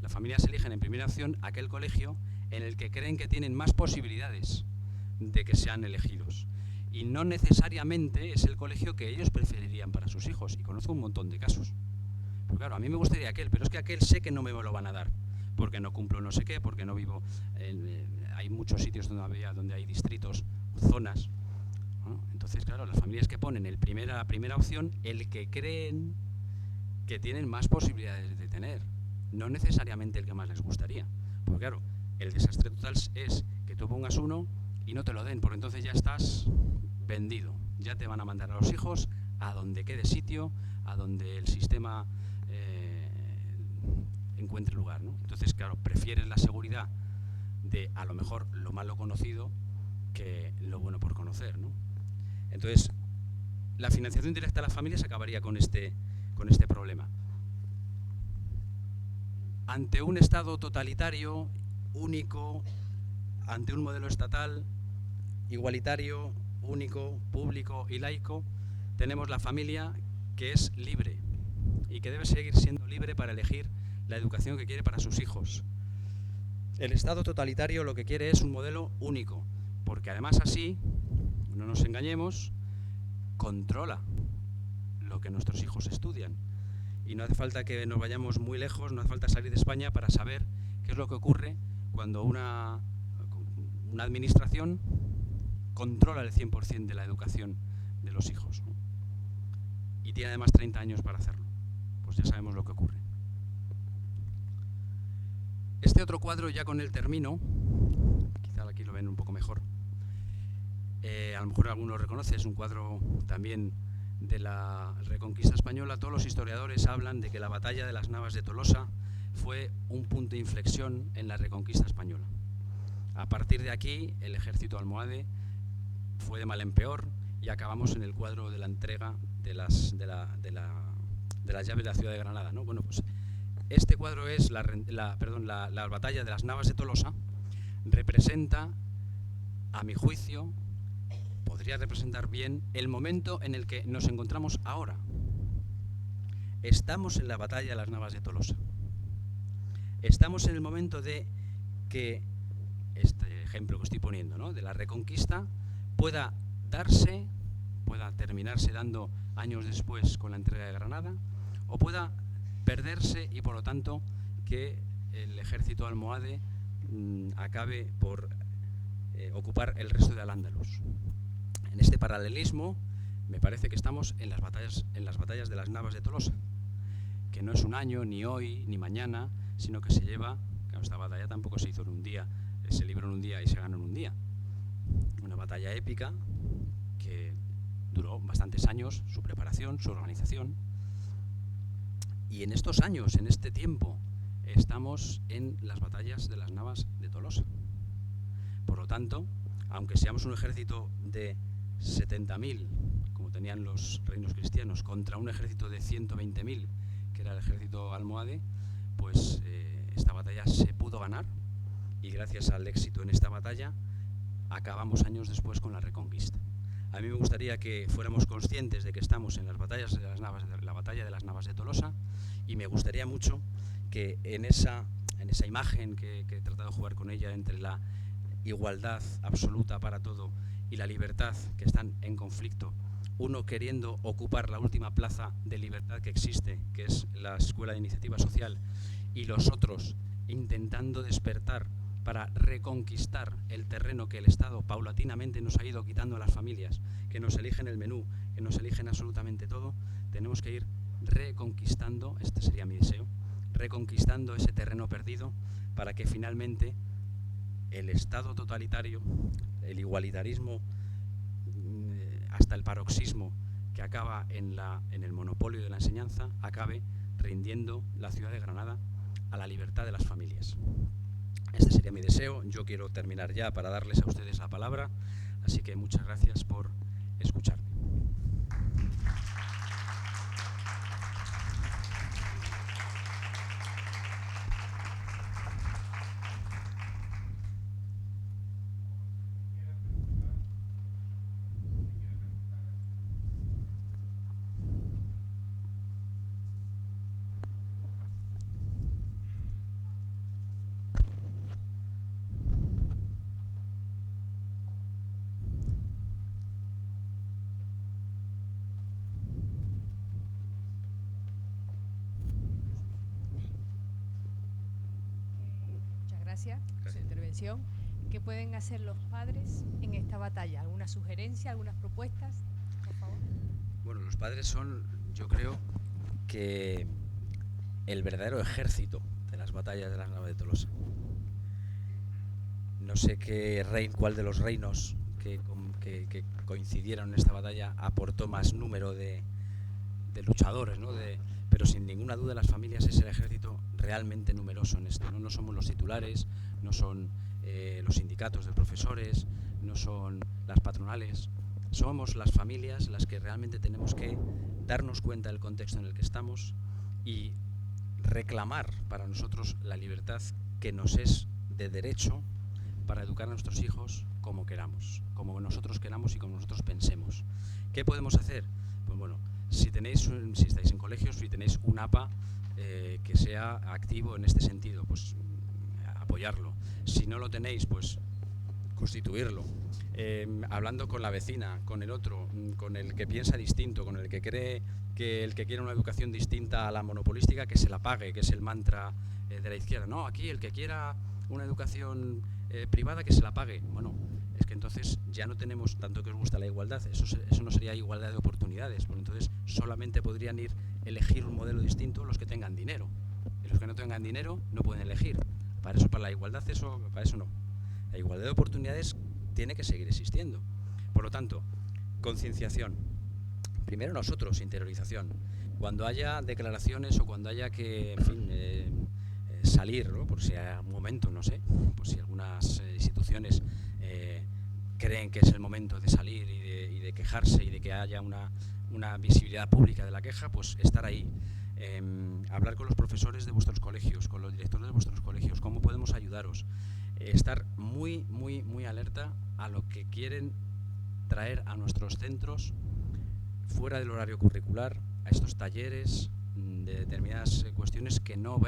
Las familias eligen en primera opción aquel colegio en el que creen que tienen más posibilidades de que sean elegidos. Y no necesariamente es el colegio que ellos preferirían para sus hijos. Y conozco un montón de casos. Pues claro, a mí me gustaría aquel, pero es que aquel sé que no me lo van a dar. Porque no cumplo no sé qué, porque no vivo... hay muchos sitios donde hay distritos, zonas, ¿no? Entonces, claro, las familias que ponen la primera opción, el que creen que tienen más posibilidades de tener. No necesariamente el que más les gustaría. Porque claro, el desastre total es que tú pongas uno y no te lo den, porque entonces ya estás vendido. Ya te van a mandar a los hijos a donde quede sitio, a donde el sistema encuentre lugar, ¿no? Entonces, claro, prefieres la seguridad de a lo mejor lo malo conocido que lo bueno por conocer, ¿no? Entonces, la financiación directa a las familias acabaría con este problema. Ante un Estado totalitario, único, ante un modelo estatal, igualitario, único, público y laico, tenemos la familia que es libre y que debe seguir siendo libre para elegir la educación que quiere para sus hijos. El Estado totalitario lo que quiere es un modelo único, porque además así, no nos engañemos, controla lo que nuestros hijos estudian. Y no hace falta que nos vayamos muy lejos, no hace falta salir de España para saber qué es lo que ocurre cuando una administración controla el 100% de la educación de los hijos, ¿no? Y tiene además 30 años para hacerlo. Pues ya sabemos lo que ocurre. Este otro cuadro, ya con el termino, quizá aquí lo ven un poco mejor, a lo mejor alguno lo reconoce, es un cuadro también de la Reconquista Española. Todos los historiadores hablan de que la batalla de las Navas de Tolosa fue un punto de inflexión en la Reconquista Española. A partir de aquí, el ejército almohade fue de mal en peor y acabamos en el cuadro de la entrega de las llaves de la ciudad de Granada, ¿no? Bueno, pues este cuadro es la batalla de las Navas de Tolosa. Representa, a mi juicio, podría representar bien el momento en el que nos encontramos ahora. Estamos en la batalla de las Navas de Tolosa. Estamos en el momento de que este ejemplo que estoy poniendo, ¿no?, de la Reconquista pueda terminarse dando años después con la entrega de Granada, o pueda perderse y por lo tanto que el ejército almohade acabe por ocupar el resto de Al-Ándalus. En este paralelismo me parece que estamos en las batallas de las Navas de Tolosa, que no es un año, ni hoy, ni mañana, sino que se lleva, claro, esta batalla tampoco se hizo en un día, se libró en un día y se ganó en un día. Una batalla épica que duró bastantes años, su preparación, su organización. Y en estos años, en este tiempo, estamos en las batallas de las Navas de Tolosa. Por lo tanto, aunque seamos un ejército de 70.000, como tenían los reinos cristianos, contra un ejército de 120.000, que era el ejército almohade, pues esta batalla se pudo ganar, y gracias al éxito en esta batalla acabamos años después con la Reconquista. A mí me gustaría que fuéramos conscientes de que estamos en las batallas de las Navas, la batalla de las Navas de Tolosa, y me gustaría mucho que en esa imagen que he tratado de jugar con ella entre la igualdad absoluta para todo y la libertad, que están en conflicto, uno queriendo ocupar la última plaza de libertad que existe, que es la Escuela de Iniciativa Social, y los otros intentando despertar para reconquistar el terreno que el Estado paulatinamente nos ha ido quitando a las familias, que nos eligen el menú, que nos eligen absolutamente todo. Tenemos que ir reconquistando, este sería mi deseo, reconquistando ese terreno perdido, para que finalmente el Estado totalitario, el igualitarismo hasta el paroxismo que acaba en el monopolio de la enseñanza, acabe rindiendo la ciudad de Granada a la libertad de las familias. Este sería mi deseo. Yo quiero terminar ya para darles a ustedes la palabra, así que muchas gracias por escucharme. Gracias por su intervención. ¿Qué pueden hacer los padres en esta batalla? ¿Alguna sugerencia, algunas propuestas? Por favor. Bueno, los padres son, yo creo, que el verdadero ejército de las batallas de las Navas de Tolosa. No sé cuál de los reinos que coincidieron en esta batalla aportó más número de luchadores, ¿no? Pero sin ninguna duda las familias es el ejército realmente numeroso en esto, ¿no? No somos los titulares, no son los sindicatos de profesores, no son las patronales, somos las familias las que realmente tenemos que darnos cuenta del contexto en el que estamos y reclamar para nosotros la libertad que nos es de derecho para educar a nuestros hijos como queramos, como nosotros queramos y como nosotros pensemos. ¿Qué podemos hacer? Pues bueno, si estáis en colegios, si tenéis un APA que sea activo en este sentido, pues apoyarlo. Si no lo tenéis, pues constituirlo. hablando con la vecina, con el otro, con el que piensa distinto, con el que cree que el que quiere una educación distinta a la monopolística, que se la pague, que es el mantra de la izquierda. No, aquí el que quiera una educación privada, que se la pague. Bueno, es que entonces ya no tenemos tanto que os gusta la igualdad, eso no sería igualdad de oportunidades, porque entonces solamente podrían elegir un modelo distinto los que tengan dinero. Y los que no tengan dinero no pueden elegir. Para eso, para la igualdad, para eso no. La igualdad de oportunidades tiene que seguir existiendo. Por lo tanto, concienciación. Primero nosotros, interiorización. Cuando haya declaraciones o cuando haya que, en fin, salir, ¿no? Por si hay un momento, no sé, por si algunas instituciones creen que es el momento de salir y de quejarse y de que haya una visibilidad pública de la queja, pues estar ahí. Hablar con los profesores de vuestros colegios, con los directores de vuestros colegios, cómo podemos ayudaros. Estar muy, muy, muy alerta a lo que quieren traer a nuestros centros fuera del horario curricular, a estos talleres de determinadas cuestiones que no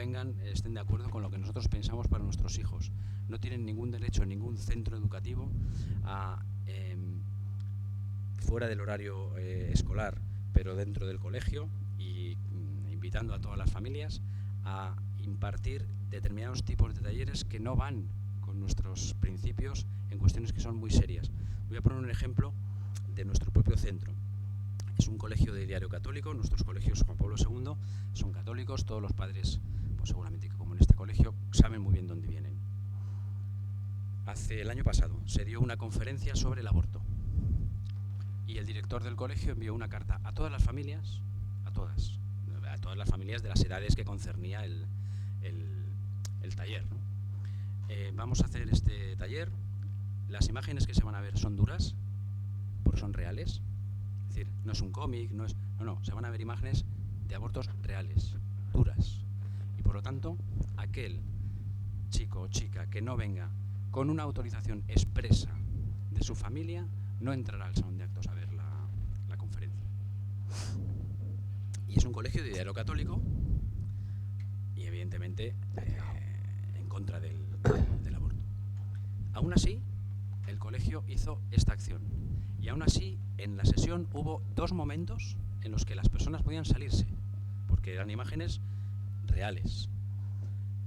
estén de acuerdo con lo que nosotros pensamos para nuestros hijos. No tienen ningún derecho en ningún centro educativo a fuera del horario escolar, pero dentro del colegio, y invitando a todas las familias a impartir determinados tipos de talleres que no van con nuestros principios en cuestiones que son muy serias. Voy a poner un ejemplo de nuestro propio centro. Es un colegio de diario católico, nuestros colegios Juan Pablo II son católicos, todos los padres, pues seguramente que como en este colegio, saben muy bien dónde vienen. El año pasado se dio una conferencia sobre el aborto y el director del colegio envió una carta a todas las familias, a todas las familias de las edades que concernía el taller, ¿no? Vamos a hacer este taller. Las imágenes que se van a ver son duras, porque son reales. Es decir, no es un cómic, no, se van a ver imágenes de abortos reales, duras. Y por lo tanto, aquel chico o chica que no venga con una autorización expresa de su familia, no entrará al salón de actos a ver la conferencia. Y es un colegio de diario católico y evidentemente en contra del aborto. Aún así, el colegio hizo esta acción. Y aún así, en la sesión hubo 2 momentos en los que las personas podían salirse, porque eran imágenes reales.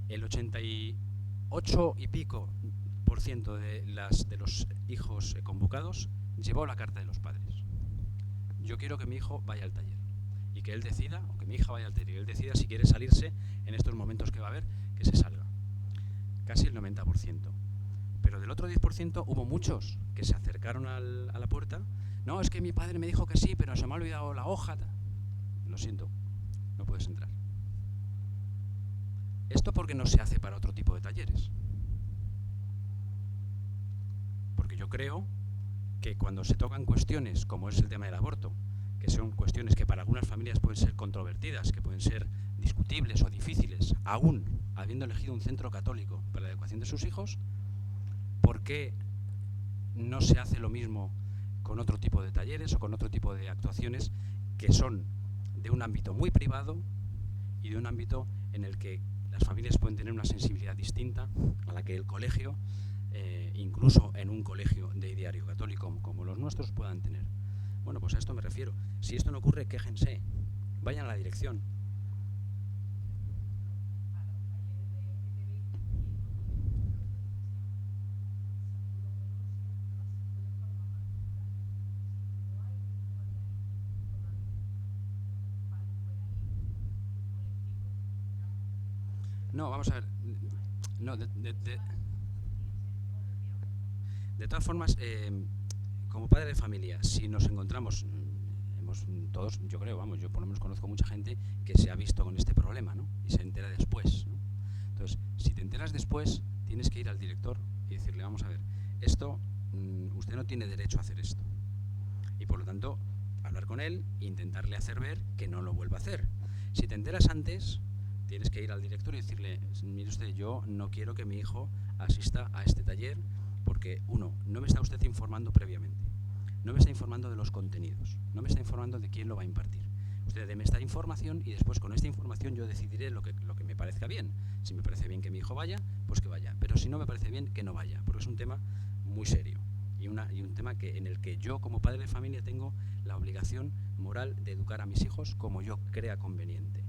El 88 y pico % de los hijos convocados llevó la carta de los padres. Yo quiero que mi hijo vaya al taller y que él decida, o que mi hija vaya al taller y él decida si quiere salirse en estos momentos que va a haber, que se salga. Casi el 90%. Pero del otro 10% hubo muchos que se acercaron a la puerta. No, es que mi padre me dijo que sí, pero se me ha olvidado la hoja. Lo siento, no puedes entrar. Esto porque no se hace para otro tipo de talleres. Porque yo creo que cuando se tocan cuestiones como es el tema del aborto, que son cuestiones que para algunas familias pueden ser controvertidas, que pueden ser discutibles o difíciles, aún habiendo elegido un centro católico para la educación de sus hijos, ¿por qué no se hace lo mismo con otro tipo de talleres o con otro tipo de actuaciones que son de un ámbito muy privado y de un ámbito en el que las familias pueden tener una sensibilidad distinta a la que el colegio, incluso en un colegio de diario católico como los nuestros, puedan tener? Bueno, pues a esto me refiero. Si esto no ocurre, quéjense, vayan a la dirección. No, vamos a ver. No, de todas formas, como padre de familia, si nos encontramos, todos, yo creo, vamos, yo por lo menos conozco mucha gente que se ha visto con este problema, ¿no? Y se entera después, ¿no? Entonces, si te enteras después, tienes que ir al director y decirle, vamos a ver, esto, usted no tiene derecho a hacer esto. Y por lo tanto, hablar con él e intentarle hacer ver que no lo vuelva a hacer. Si te enteras antes, tienes que ir al director y decirle, mire usted, yo no quiero que mi hijo asista a este taller porque, uno, no me está usted informando previamente, no me está informando de los contenidos, no me está informando de quién lo va a impartir. Usted deme esta información y después con esta información yo decidiré lo que me parezca bien. Si me parece bien que mi hijo vaya, pues que vaya, pero si no me parece bien, que no vaya, porque es un tema muy serio y un tema en el que yo, como padre de familia, tengo la obligación moral de educar a mis hijos como yo crea conveniente.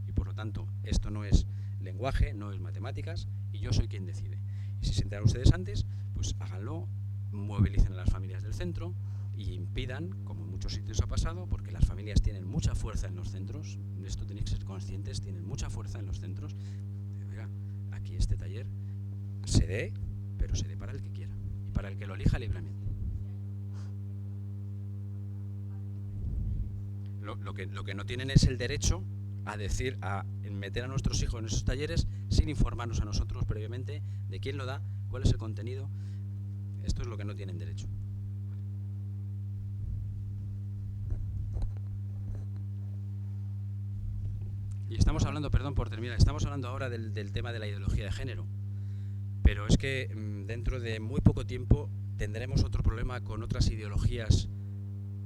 Y por lo tanto, esto no es lenguaje, no es matemáticas, y yo soy quien decide. Y si se enteran ustedes antes, pues háganlo, movilicen a las familias del centro y impidan, como en muchos sitios ha pasado, porque las familias tienen mucha fuerza en los centros, de esto tenéis que ser conscientes, tienen mucha fuerza en los centros. Oiga, aquí este taller se dé, pero se dé para el que quiera y para el que lo elija libremente. Lo que no tienen es el derecho a decir, a meter a nuestros hijos en esos talleres sin informarnos a nosotros previamente de quién lo da, cuál es el contenido. Esto es lo que no tienen derecho. Y estamos hablando, perdón por terminar, estamos hablando ahora del tema de la ideología de género. Pero es que dentro de muy poco tiempo tendremos otro problema con otras ideologías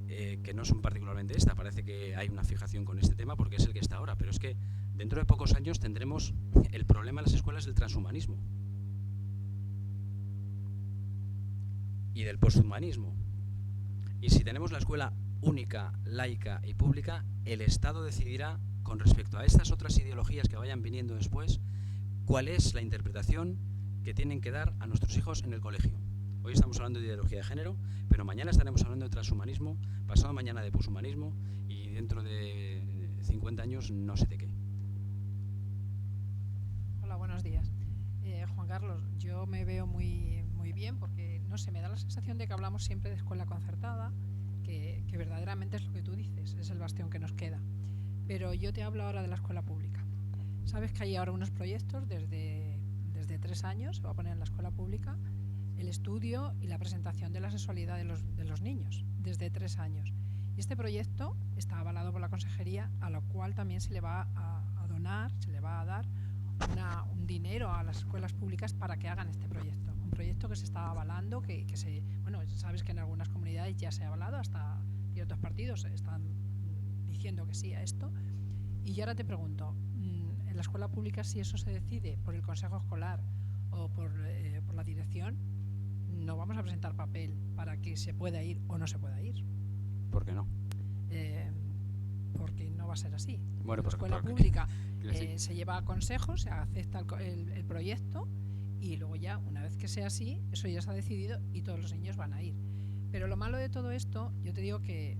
que no son particularmente esta. Parece que hay una fijación con este tema porque es el que está ahora, pero es que dentro de pocos años tendremos el problema en las escuelas del transhumanismo y del posthumanismo. Y si tenemos la escuela única, laica y pública, el Estado decidirá, con respecto a estas otras ideologías que vayan viniendo después, cuál es la interpretación que tienen que dar a nuestros hijos en el colegio. Hoy estamos hablando de ideología de género, pero mañana estaremos hablando de transhumanismo, pasado mañana de poshumanismo y dentro de 50 años no sé de qué. Hola, buenos días. Juan Carlos, yo me veo muy bien porque, no sé, me da la sensación de que hablamos siempre de escuela concertada, que verdaderamente es lo que tú dices, es el bastión que nos queda. Pero yo te hablo ahora de la escuela pública. Sabes que hay ahora unos proyectos desde 3 años, se va a poner en la escuela pública el estudio y la presentación de la sexualidad de los niños, desde 3 años. Y este proyecto está avalado por la consejería, a lo cual también se le va a donar, se le va a dar un dinero a las escuelas públicas para que hagan este proyecto. Un proyecto que se está avalando, bueno, sabes que en algunas comunidades ya se ha avalado, hasta ciertos partidos están diciendo que sí a esto. Y yo ahora te pregunto, en la escuela pública, si eso se decide por el consejo escolar o por la dirección, no vamos a presentar papel para que se pueda ir o no se pueda ir. ¿Por qué no? Porque no va a ser así. Bueno, la escuela pública se lleva a consejo, se acepta el proyecto y luego ya, una vez que sea así, eso ya se ha decidido y todos los niños van a ir. Pero lo malo de todo esto, yo te digo que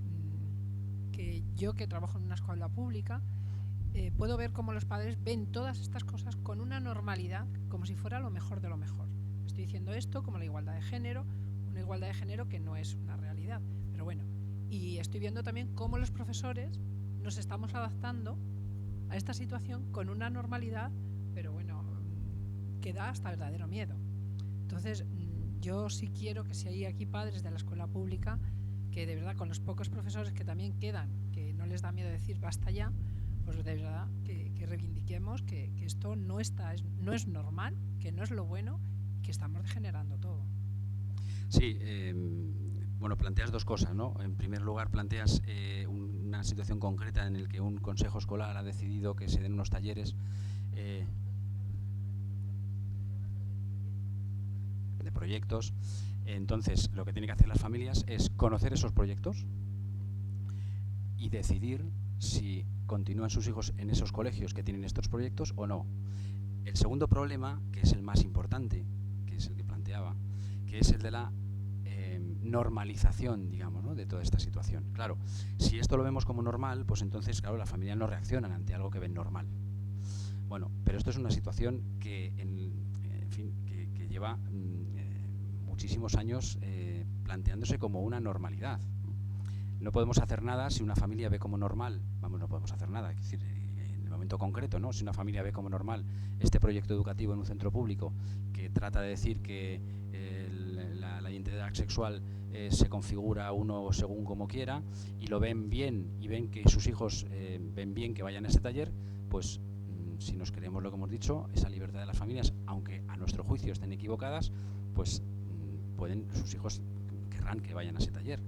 yo, que trabajo en una escuela pública, puedo ver cómo los padres ven todas estas cosas con una normalidad, como si fuera lo mejor de lo mejor. Estoy diciendo esto como la igualdad de género, una igualdad de género que no es una realidad, pero bueno. Y estoy viendo también cómo los profesores nos estamos adaptando a esta situación con una normalidad, pero bueno, que da hasta verdadero miedo. Entonces, yo sí quiero que si hay aquí padres de la escuela pública, que de verdad con los pocos profesores que también quedan, que no les da miedo decir basta ya, pues de verdad que reivindiquemos que esto no es normal, que no es lo bueno, que estamos degenerando todo. Sí, bueno, planteas dos cosas, ¿no? En primer lugar, planteas una situación concreta en la que un consejo escolar ha decidido que se den unos talleres de proyectos. Entonces, lo que tienen que hacer las familias es conocer esos proyectos y decidir si continúan sus hijos en esos colegios que tienen estos proyectos o no. El segundo problema, que es el más importante, que es el que planteaba, que es el de la normalización, digamos, ¿no?, de toda esta situación. Claro, si esto lo vemos como normal, pues entonces, claro, las familias no reaccionan ante algo que ven normal. Bueno, pero esto es una situación que, en fin, que lleva muchísimos años planteándose como una normalidad. No podemos hacer nada si una familia ve como normal, no podemos hacer nada, es decir, en el momento concreto, ¿no? Si una familia ve como normal este proyecto educativo en un centro público que trata de decir que la identidad sexual se configura uno según como quiera, y lo ven bien y ven que sus hijos ven bien que vayan a ese taller, pues si nos creemos lo que hemos dicho, esa libertad de las familias, aunque a nuestro juicio estén equivocadas, pues sus hijos querrán que vayan a ese taller.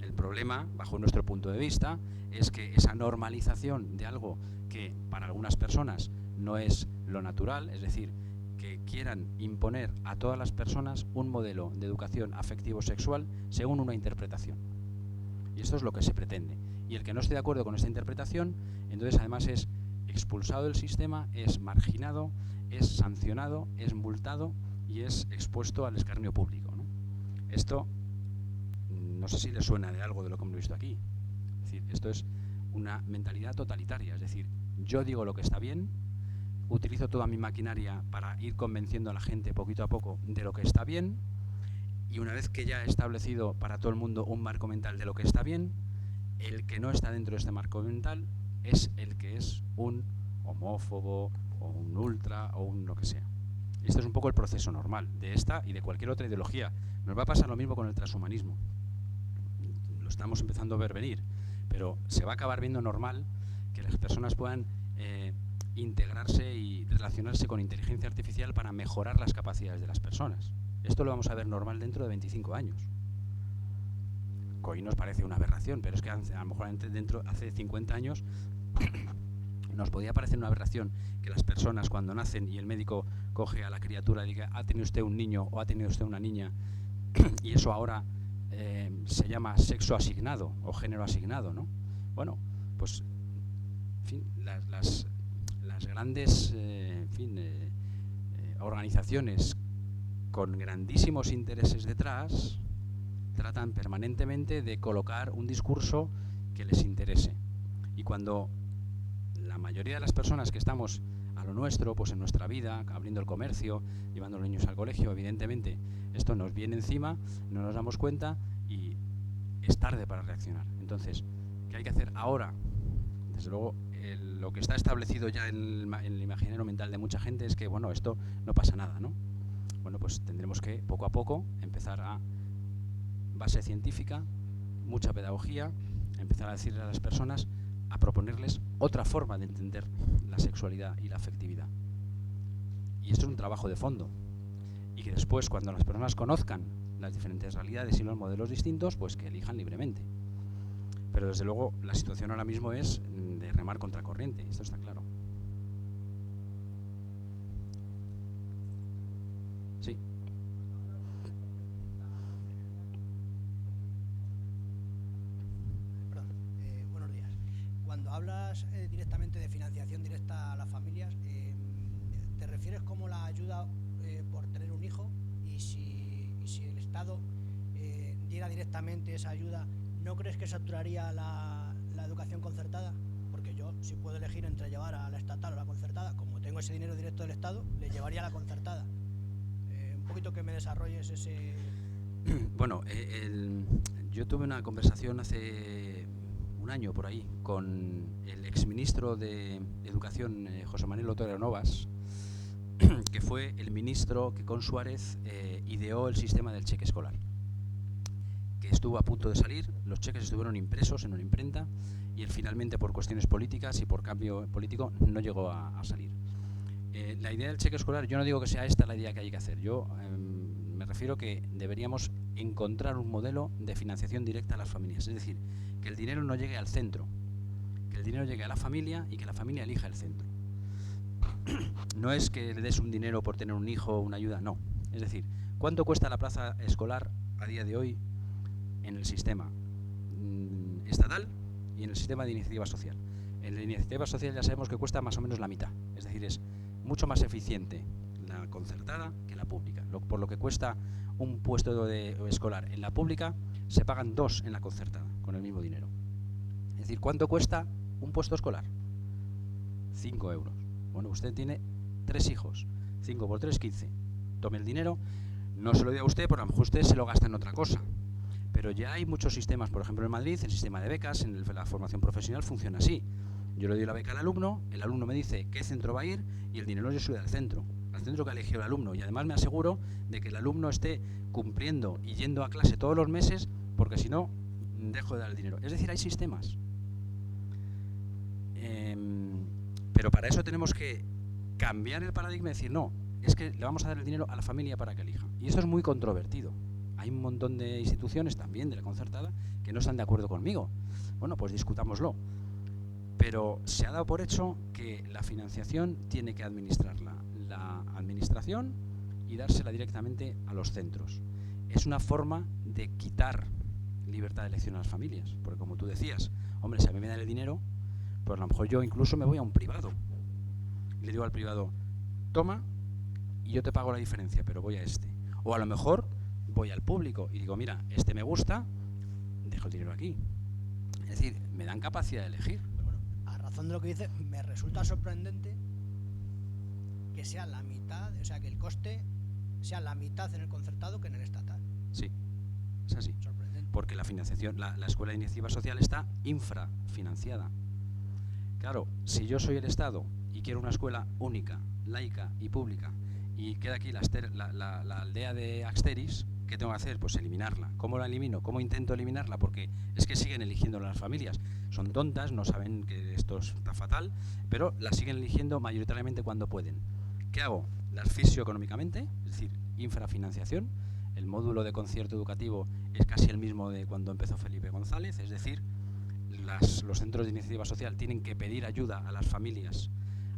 El problema, bajo nuestro punto de vista, es que esa normalización de algo que para algunas personas no es lo natural, es decir, que quieran imponer a todas las personas un modelo de educación afectivo-sexual según una interpretación. Y esto es lo que se pretende. Y el que no esté de acuerdo con esta interpretación, entonces además es expulsado del sistema, es marginado, es sancionado, es multado y es expuesto al escarnio público, ¿no? Esto, no sé si le suena de algo de lo que hemos visto aquí. Es decir, esto es una mentalidad totalitaria. Es decir, yo digo lo que está bien, utilizo toda mi maquinaria para ir convenciendo a la gente poquito a poco de lo que está bien, y una vez que ya he establecido para todo el mundo un marco mental de lo que está bien, el que no está dentro de este marco mental es el que es un homófobo o un ultra o un lo que sea. Y esto es un poco el proceso normal de esta y de cualquier otra ideología. Nos va a pasar lo mismo con el transhumanismo. Lo estamos empezando a ver venir, pero se va a acabar viendo normal que las personas puedan integrarse y relacionarse con inteligencia artificial para mejorar las capacidades de las personas. Esto lo vamos a ver normal dentro de 25 años. Hoy nos parece una aberración, pero es que a lo mejor hace 50 años nos podía parecer una aberración que las personas cuando nacen y el médico coge a la criatura y diga, ha tenido usted un niño o ha tenido usted una niña, y eso ahora se llama sexo asignado o género asignado, ¿no? Bueno, pues en fin, las grandes organizaciones con grandísimos intereses detrás tratan permanentemente de colocar un discurso que les interese. Y cuando la mayoría de las personas que estamos a lo nuestro, pues en nuestra vida, abriendo el comercio, llevando a los niños al colegio, evidentemente esto nos viene encima, no nos damos cuenta y es tarde para reaccionar. Entonces, ¿qué hay que hacer ahora? Desde luego, lo que está establecido ya en el imaginario mental de mucha gente es que, bueno, esto no pasa nada, ¿no? Bueno, pues tendremos que, poco a poco, empezar a base científica, mucha pedagogía, empezar a decirle a las personas, a proponerles otra forma de entender la sexualidad y la afectividad. Y esto es un trabajo de fondo. Y que después, cuando las personas conozcan las diferentes realidades y los modelos distintos, pues que elijan libremente. Pero desde luego la situación ahora mismo es de remar contra corriente, esto está claro. Sí. Perdón, buenos días. Cuando hablas directamente de financiación directa a las familias, ¿te refieres como la ayuda por tener un hijo? Y si el Estado diera directamente esa ayuda, ¿no crees que saturaría la educación concertada? Porque yo, si puedo elegir entre llevar a la estatal o la concertada, como tengo ese dinero directo del Estado, le llevaría a la concertada. Un poquito que me desarrolles ese... Bueno, yo tuve una conversación hace un año por ahí con el exministro de Educación, José Manuel Otero Novas, que fue el ministro que con Suárez ideó el sistema del cheque escolar, que estuvo a punto de salir, los cheques estuvieron impresos en una imprenta y él finalmente por cuestiones políticas y por cambio político no llegó a salir. La idea del cheque escolar, yo no digo que sea esta la idea que hay que hacer, yo me refiero que deberíamos encontrar un modelo de financiación directa a las familias, es decir, que el dinero no llegue al centro, que el dinero llegue a la familia y que la familia elija el centro. No es que le des un dinero por tener un hijo o una ayuda, no. Es decir, ¿cuánto cuesta la plaza escolar a día de hoy en el sistema estatal y en el sistema de iniciativa social? En la iniciativa social ya sabemos que cuesta más o menos la mitad, es decir, es mucho más eficiente la concertada que la pública. Por lo que cuesta un puesto escolar en la pública, se pagan 2 en la concertada, con el mismo dinero. Es decir, ¿cuánto cuesta un puesto escolar? 5 euros. Bueno, usted tiene 3 hijos, 5 por 3, 15. Tome el dinero, no se lo dé a usted, porque a lo mejor usted se lo gasta en otra cosa. Pero ya hay muchos sistemas, por ejemplo en Madrid, el sistema de becas, en la formación profesional funciona así. Yo le doy la beca al alumno, el alumno me dice qué centro va a ir y el dinero yo sube al centro que ha elegido el alumno. Y además me aseguro de que el alumno esté cumpliendo y yendo a clase todos los meses, porque si no, dejo de dar el dinero. Es decir, hay sistemas. Pero para eso tenemos que cambiar el paradigma y decir, no, es que le vamos a dar el dinero a la familia para que elija. Y eso es muy controvertido. Hay un montón de instituciones también de la concertada que no están de acuerdo conmigo. Bueno, pues discutámoslo. Pero se ha dado por hecho que la financiación tiene que administrarla la administración y dársela directamente a los centros. Es una forma de quitar libertad de elección a las familias, porque como tú decías, hombre, si a mí me dan el dinero, pues a lo mejor yo incluso me voy a un privado. Y le digo al privado, toma y yo te pago la diferencia, pero voy a este. O a lo mejor voy al público y digo, mira, este me gusta, dejo el dinero aquí. Es decir, me dan capacidad de elegir. Pero bueno, a razón de lo que dices, me resulta sorprendente que sea la mitad, o sea, que el coste sea la mitad en el concertado que en el estatal. Sí, es así. Sorprendente. Porque la financiación, la escuela de iniciativa social está infrafinanciada. Claro, si yo soy el Estado y quiero una escuela única, laica y pública, y queda aquí la aldea de Axteris, ¿qué tengo que hacer? Pues eliminarla. ¿Cómo la elimino? ¿Cómo intento eliminarla? Porque es que siguen eligiendo las familias. Son tontas, no saben que esto está fatal, pero la siguen eligiendo mayoritariamente cuando pueden. ¿Qué hago? La asfixio económicamente, es decir, infrafinanciación. El módulo de concierto educativo es casi el mismo de cuando empezó Felipe González, es decir, los centros de iniciativa social tienen que pedir ayuda a las familias,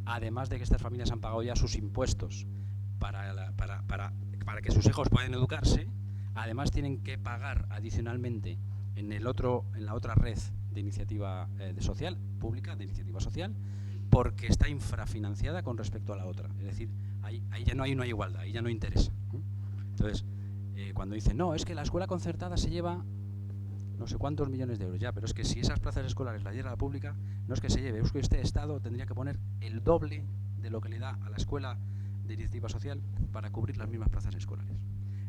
además de que estas familias han pagado ya sus impuestos para que sus hijos puedan educarse, además tienen que pagar adicionalmente en la otra red de iniciativa social, pública, de iniciativa social, porque está infrafinanciada con respecto a la otra. Es decir, ahí ya no hay una igualdad, ahí ya no interesa. Entonces, cuando dicen, no, es que la escuela concertada se lleva no sé cuántos millones de euros, ya, pero es que si esas plazas escolares las diera la pública, no es que se lleve, es que este Estado tendría que poner el doble de lo que le da a la escuela de iniciativa social para cubrir las mismas plazas escolares.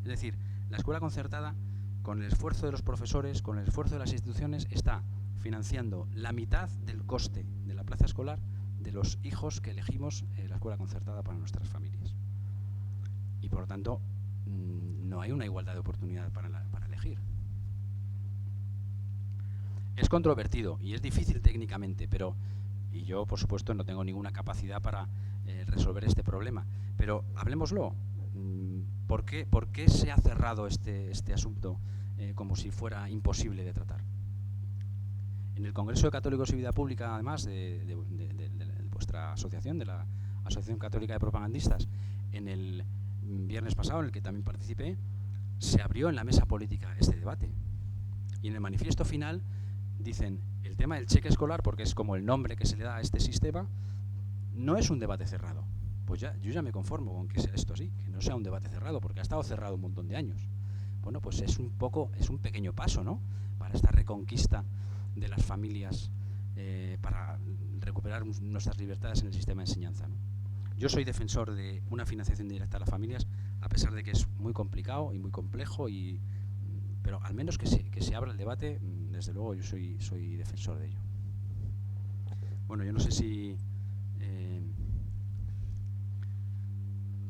Es decir, la escuela concertada, con el esfuerzo de los profesores, con el esfuerzo de las instituciones, está financiando la mitad del coste de la plaza escolar de los hijos que elegimos la escuela concertada para nuestras familias. Y por lo tanto, no hay una igualdad de oportunidad para elegir. Es controvertido y es difícil técnicamente, y yo por supuesto no tengo ninguna capacidad para resolver este problema, pero hablemoslo. ¿Por qué se ha cerrado este asunto como si fuera imposible de tratar? En el Congreso de Católicos y Vida Pública, además de vuestra asociación, de la Asociación Católica de Propagandistas, en el viernes pasado, en el que también participé, se abrió en la mesa política este debate. Y en el manifiesto final dicen, el tema del cheque escolar, porque es como el nombre que se le da a este sistema, no es un debate cerrado. Pues yo ya me conformo con que sea esto así, que no sea un debate cerrado, porque ha estado cerrado un montón de años. Bueno, pues es un pequeño paso, ¿no?, para esta reconquista de las familias, para recuperar nuestras libertades en el sistema de enseñanza, ¿no? Yo soy defensor de una financiación directa a las familias, a pesar de que es muy complicado y muy complejo, pero al menos que se abra el debate, desde luego yo soy defensor de ello. Bueno, yo no sé si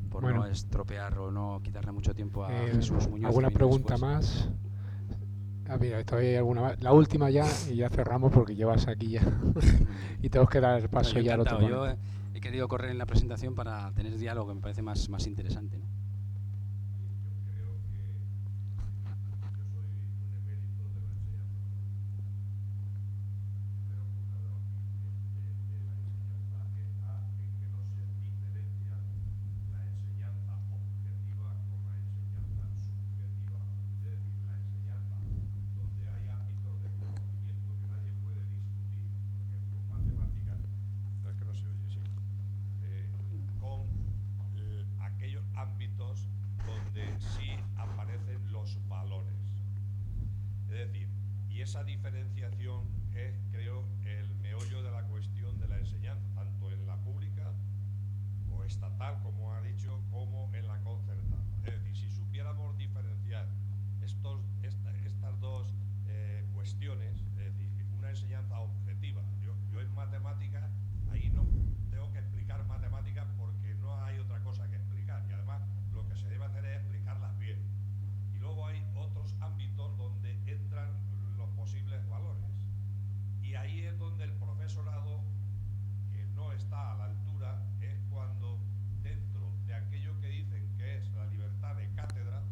por no estropear o no quitarle mucho tiempo a Jesús Muñoz. ¿Alguna pregunta más? Mira, todavía hay alguna más. La última ya, y ya cerramos porque llevas aquí ya. Y tengo que dar el paso ya al otro. Yo he querido correr en la presentación para tener diálogo, que me parece más interesante, ¿no? Esa diferenciación es, creo, el meollo de la cuestión de la enseñanza, tanto en la pública o estatal, como ha dicho, como en la concertada. Es decir, si supiéramos diferenciar estas dos cuestiones, es decir, una enseñanza objetiva. Yo en matemáticas, ahí no tengo que explicar matemáticas porque no hay otra cosa que explicar, y además lo que se debe hacer es explicarlas bien. Y luego hay otros ámbitos donde entran los posibles valores, y ahí es donde el profesorado, que no está a la altura, es cuando dentro de aquello que dicen que es la libertad de cátedra,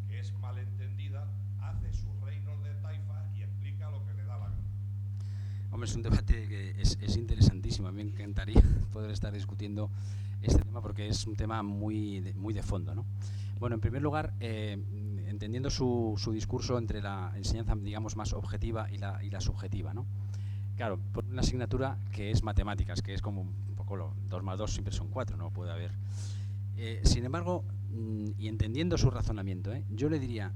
que es malentendida, hace sus reinos de taifa y explica lo que le da la gana. Hombre, es un debate que es interesantísimo. A mí me encantaría poder estar discutiendo este tema porque es un tema muy de fondo, ¿no? Bueno, en primer lugar, entendiendo su discurso entre la enseñanza, digamos, más objetiva y la subjetiva, ¿no? Claro, por una asignatura que es matemáticas, que es como un poco 2 más 2 siempre son 4, no puede haber. Sin embargo, y entendiendo su razonamiento, yo le diría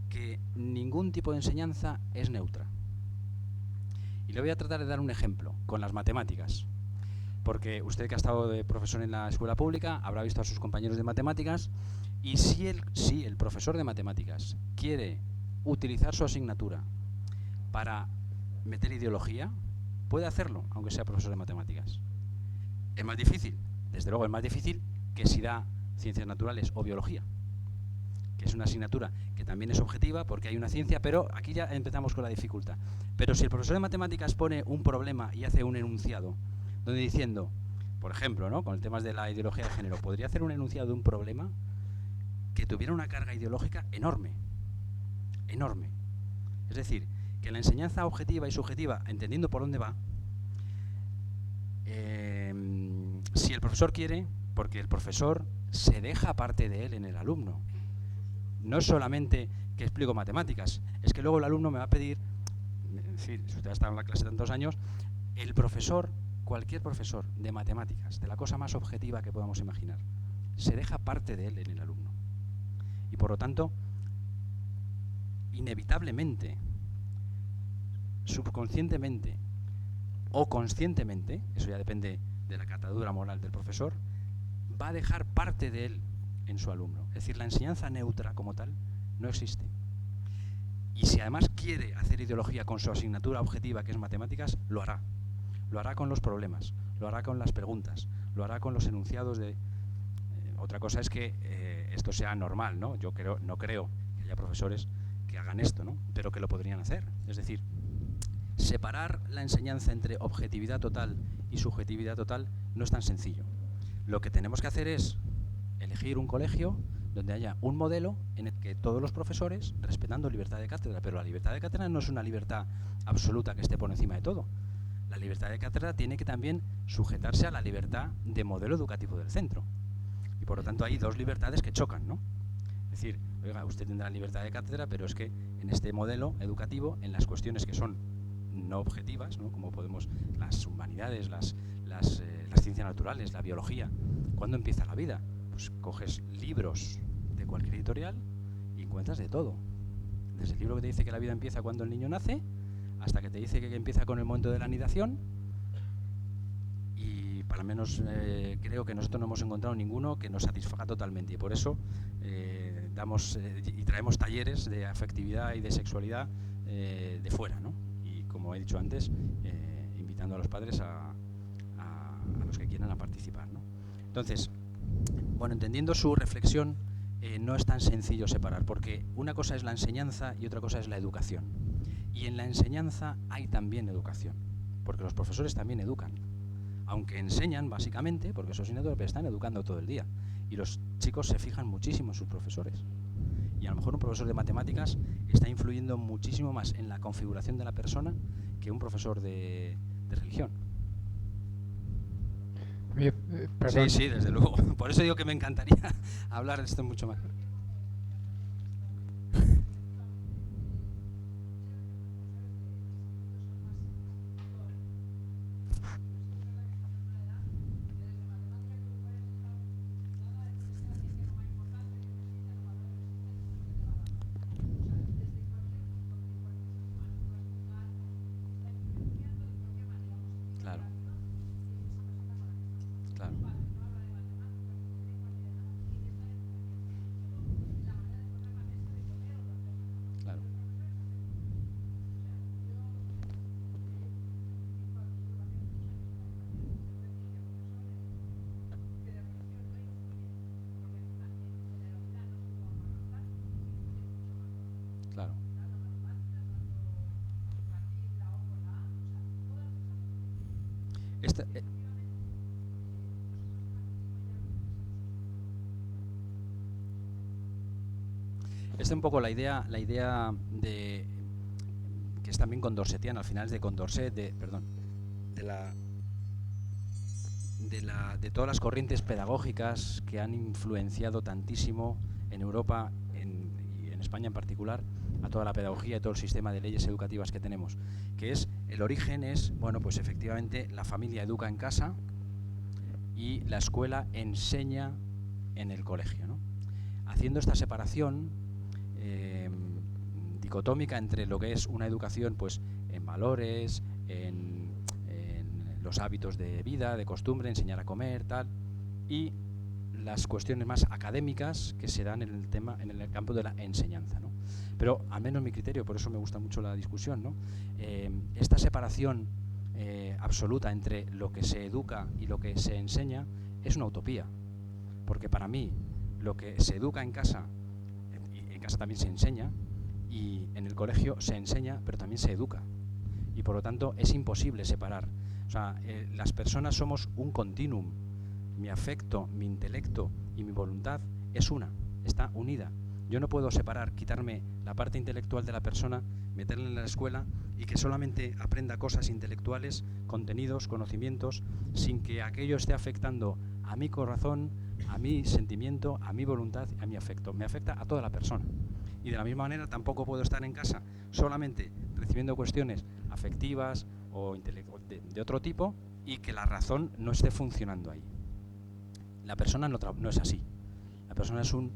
que ningún tipo de enseñanza es neutra. Y le voy a tratar de dar un ejemplo con las matemáticas. Porque usted, que ha estado de profesor en la escuela pública, habrá visto a sus compañeros de matemáticas, y si el profesor de matemáticas quiere utilizar su asignatura para meter ideología, puede hacerlo, aunque sea profesor de matemáticas. Es más difícil, desde luego es más difícil que si da ciencias naturales o biología, que es una asignatura que también es objetiva porque hay una ciencia, pero aquí ya empezamos con la dificultad. Pero si el profesor de matemáticas pone un problema y hace un enunciado, donde diciendo, por ejemplo, ¿no?, con el tema de la ideología de género, podría hacer un enunciado de un problema que tuviera una carga ideológica enorme, enorme. Es decir, que la enseñanza objetiva y subjetiva, entendiendo por dónde va, si el profesor quiere, porque el profesor se deja parte de él en el alumno. No es solamente que explico matemáticas, es que luego el alumno me va a pedir, es decir, si usted ha estado en la clase tantos años, el profesor, cualquier profesor de matemáticas, de la cosa más objetiva que podamos imaginar, se deja parte de él en el alumno. Y por lo tanto, inevitablemente, subconscientemente o conscientemente, eso ya depende de la catadura moral del profesor, va a dejar parte de él en su alumno. Es decir, la enseñanza neutra como tal no existe. Y si además quiere hacer ideología con su asignatura objetiva, que es matemáticas, lo hará. Lo hará con los problemas, lo hará con las preguntas, lo hará con los enunciados de... otra cosa es que esto sea normal, ¿no? Yo no creo que haya profesores que hagan esto, ¿no?, pero que lo podrían hacer. Es decir, separar la enseñanza entre objetividad total y subjetividad total no es tan sencillo. Lo que tenemos que hacer es elegir un colegio donde haya un modelo en el que todos los profesores, respetando libertad de cátedra, pero la libertad de cátedra no es una libertad absoluta que esté por encima de todo. La libertad de cátedra tiene que también sujetarse a la libertad de modelo educativo del centro. Y por lo tanto hay dos libertades que chocan, ¿no? Es decir, oiga, usted tendrá libertad de cátedra, pero es que en este modelo educativo, en las cuestiones que son no objetivas, ¿no?, como podemos, las humanidades, las ciencias naturales, la biología, ¿cuándo empieza la vida? Pues coges libros de cualquier editorial y encuentras de todo. Desde el libro que te dice que la vida empieza cuando el niño nace, hasta que te dice que empieza con el momento de la anidación, y para menos creo que nosotros no hemos encontrado ninguno que nos satisfaga totalmente, y por eso damos y traemos talleres de afectividad y de sexualidad de fuera, ¿no? Y como he dicho antes, invitando a los padres a los que quieran a participar, ¿no? Entonces, bueno, entendiendo su reflexión, no es tan sencillo separar, porque una cosa es la enseñanza y otra cosa es la educación. Y en la enseñanza hay también educación, porque los profesores también educan, aunque enseñan básicamente, porque eso es innegable, pero están educando todo el día. Y los chicos se fijan muchísimo en sus profesores. Y a lo mejor un profesor de matemáticas está influyendo muchísimo más en la configuración de la persona que un profesor de religión. Bien, perdón. Sí, desde luego. Por eso digo que me encantaría hablar de esto mucho más. Claro. Claro. Claro. Claro. Esta, esta es un poco la idea de que es también condorsetiana, al final es de Condorcet, de de todas las corrientes pedagógicas que han influenciado tantísimo en Europa y en España en particular a toda la pedagogía y todo el sistema de leyes educativas que tenemos, que es, el origen es, bueno, pues efectivamente la familia educa en casa y la escuela enseña en el colegio, ¿no? Haciendo esta separación dicotómica entre lo que es una educación pues en valores, en los hábitos de vida, de costumbre, enseñar a comer, tal, y las cuestiones más académicas que se dan en el campo de la enseñanza, ¿no? Pero, al menos mi criterio, por eso me gusta mucho la discusión, ¿no? Esta separación absoluta entre lo que se educa y lo que se enseña es una utopía, porque para mí lo que se educa en casa también se enseña, y en el colegio se enseña, pero también se educa, y por lo tanto es imposible separar. O sea, las personas somos un continuum. Mi afecto, mi intelecto y mi voluntad es una, está unida. Yo no puedo separar, quitarme la parte intelectual de la persona, meterla en la escuela y que solamente aprenda cosas intelectuales, contenidos, conocimientos, sin que aquello esté afectando a mi corazón, a mi sentimiento, a mi voluntad, a mi afecto. Me afecta a toda la persona. Y de la misma manera tampoco puedo estar en casa solamente recibiendo cuestiones afectivas o de otro tipo y que la razón no esté funcionando ahí. La persona no es así. La persona es un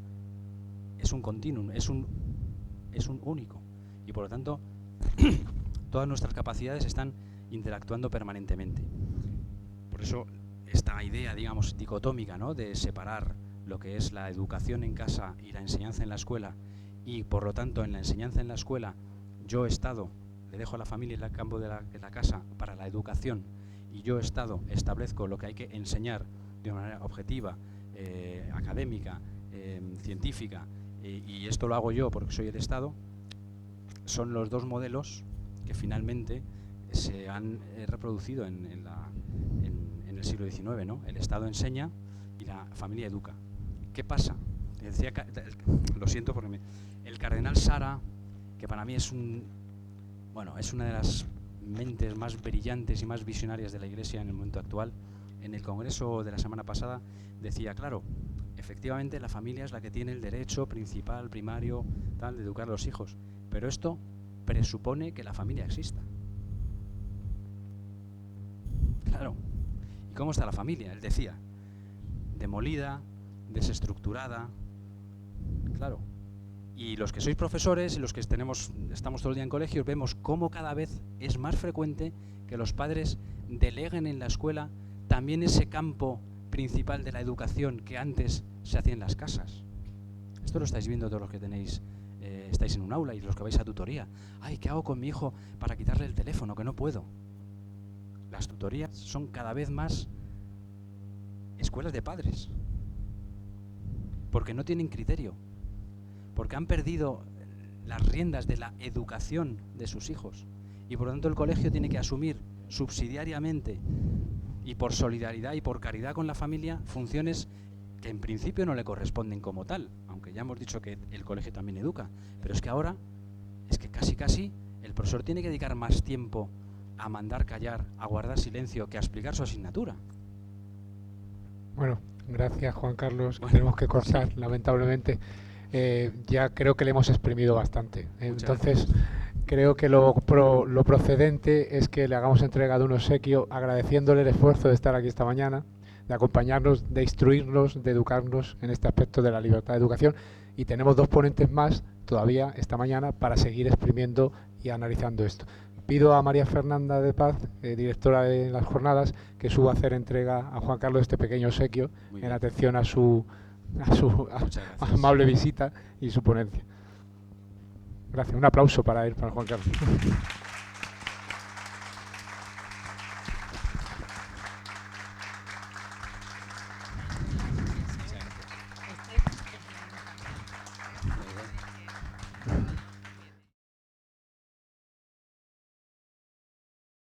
continuum, es un único. Y por lo tanto, todas nuestras capacidades están interactuando permanentemente. Por eso, esta idea, digamos, dicotómica, ¿no?, de separar lo que es la educación en casa y la enseñanza en la escuela, y por lo tanto, en la enseñanza en la escuela, le dejo a la familia en el campo de la casa para la educación, y yo establezco lo que hay que enseñar de una manera objetiva, académica, científica, y esto lo hago yo porque soy el Estado. Son los dos modelos que finalmente se han reproducido en el siglo XIX, ¿no? El Estado enseña y la familia educa. ¿Qué pasa? Decía, lo siento porque el cardenal Sara, que para mí es una de las mentes más brillantes y más visionarias de la Iglesia en el momento actual, en el congreso de la semana pasada decía, claro, efectivamente la familia es la que tiene el derecho principal, primario, tal, de educar a los hijos, pero esto presupone que la familia exista. Claro. ¿Y cómo está la familia? Él decía, demolida, desestructurada. Claro. Y los que sois profesores y los que estamos todo el día en colegios, vemos cómo cada vez es más frecuente que los padres deleguen en la escuela también ese campo principal de la educación que antes se hacía en las casas. Esto lo estáis viendo todos los que estáis en un aula y los que vais a tutoría. Ay, ¿qué hago con mi hijo para quitarle el teléfono? Que no puedo. Las tutorías son cada vez más escuelas de padres, porque no tienen criterio, porque han perdido las riendas de la educación de sus hijos, y por lo tanto el colegio tiene que asumir subsidiariamente y por solidaridad y por caridad con la familia funciones que en principio no le corresponden como tal, aunque ya hemos dicho que el colegio también educa, pero es que ahora es que casi el profesor tiene que dedicar más tiempo a mandar callar, a guardar silencio, que a explicar su asignatura. Bueno, gracias Juan Carlos, tenemos que cortar, sí, lamentablemente. Ya creo que le hemos exprimido bastante. Entonces, creo que lo procedente es que le hagamos entrega de un obsequio, agradeciéndole el esfuerzo de estar aquí esta mañana, de acompañarnos, de instruirnos, de educarnos en este aspecto de la libertad de educación. Y tenemos dos ponentes más todavía esta mañana para seguir exprimiendo y analizando esto. Pido a María Fernanda de Paz, directora de las jornadas, que suba a hacer entrega a Juan Carlos de este pequeño obsequio en atención a su amable visita y su ponencia. Gracias. Un aplauso para Juan Carlos.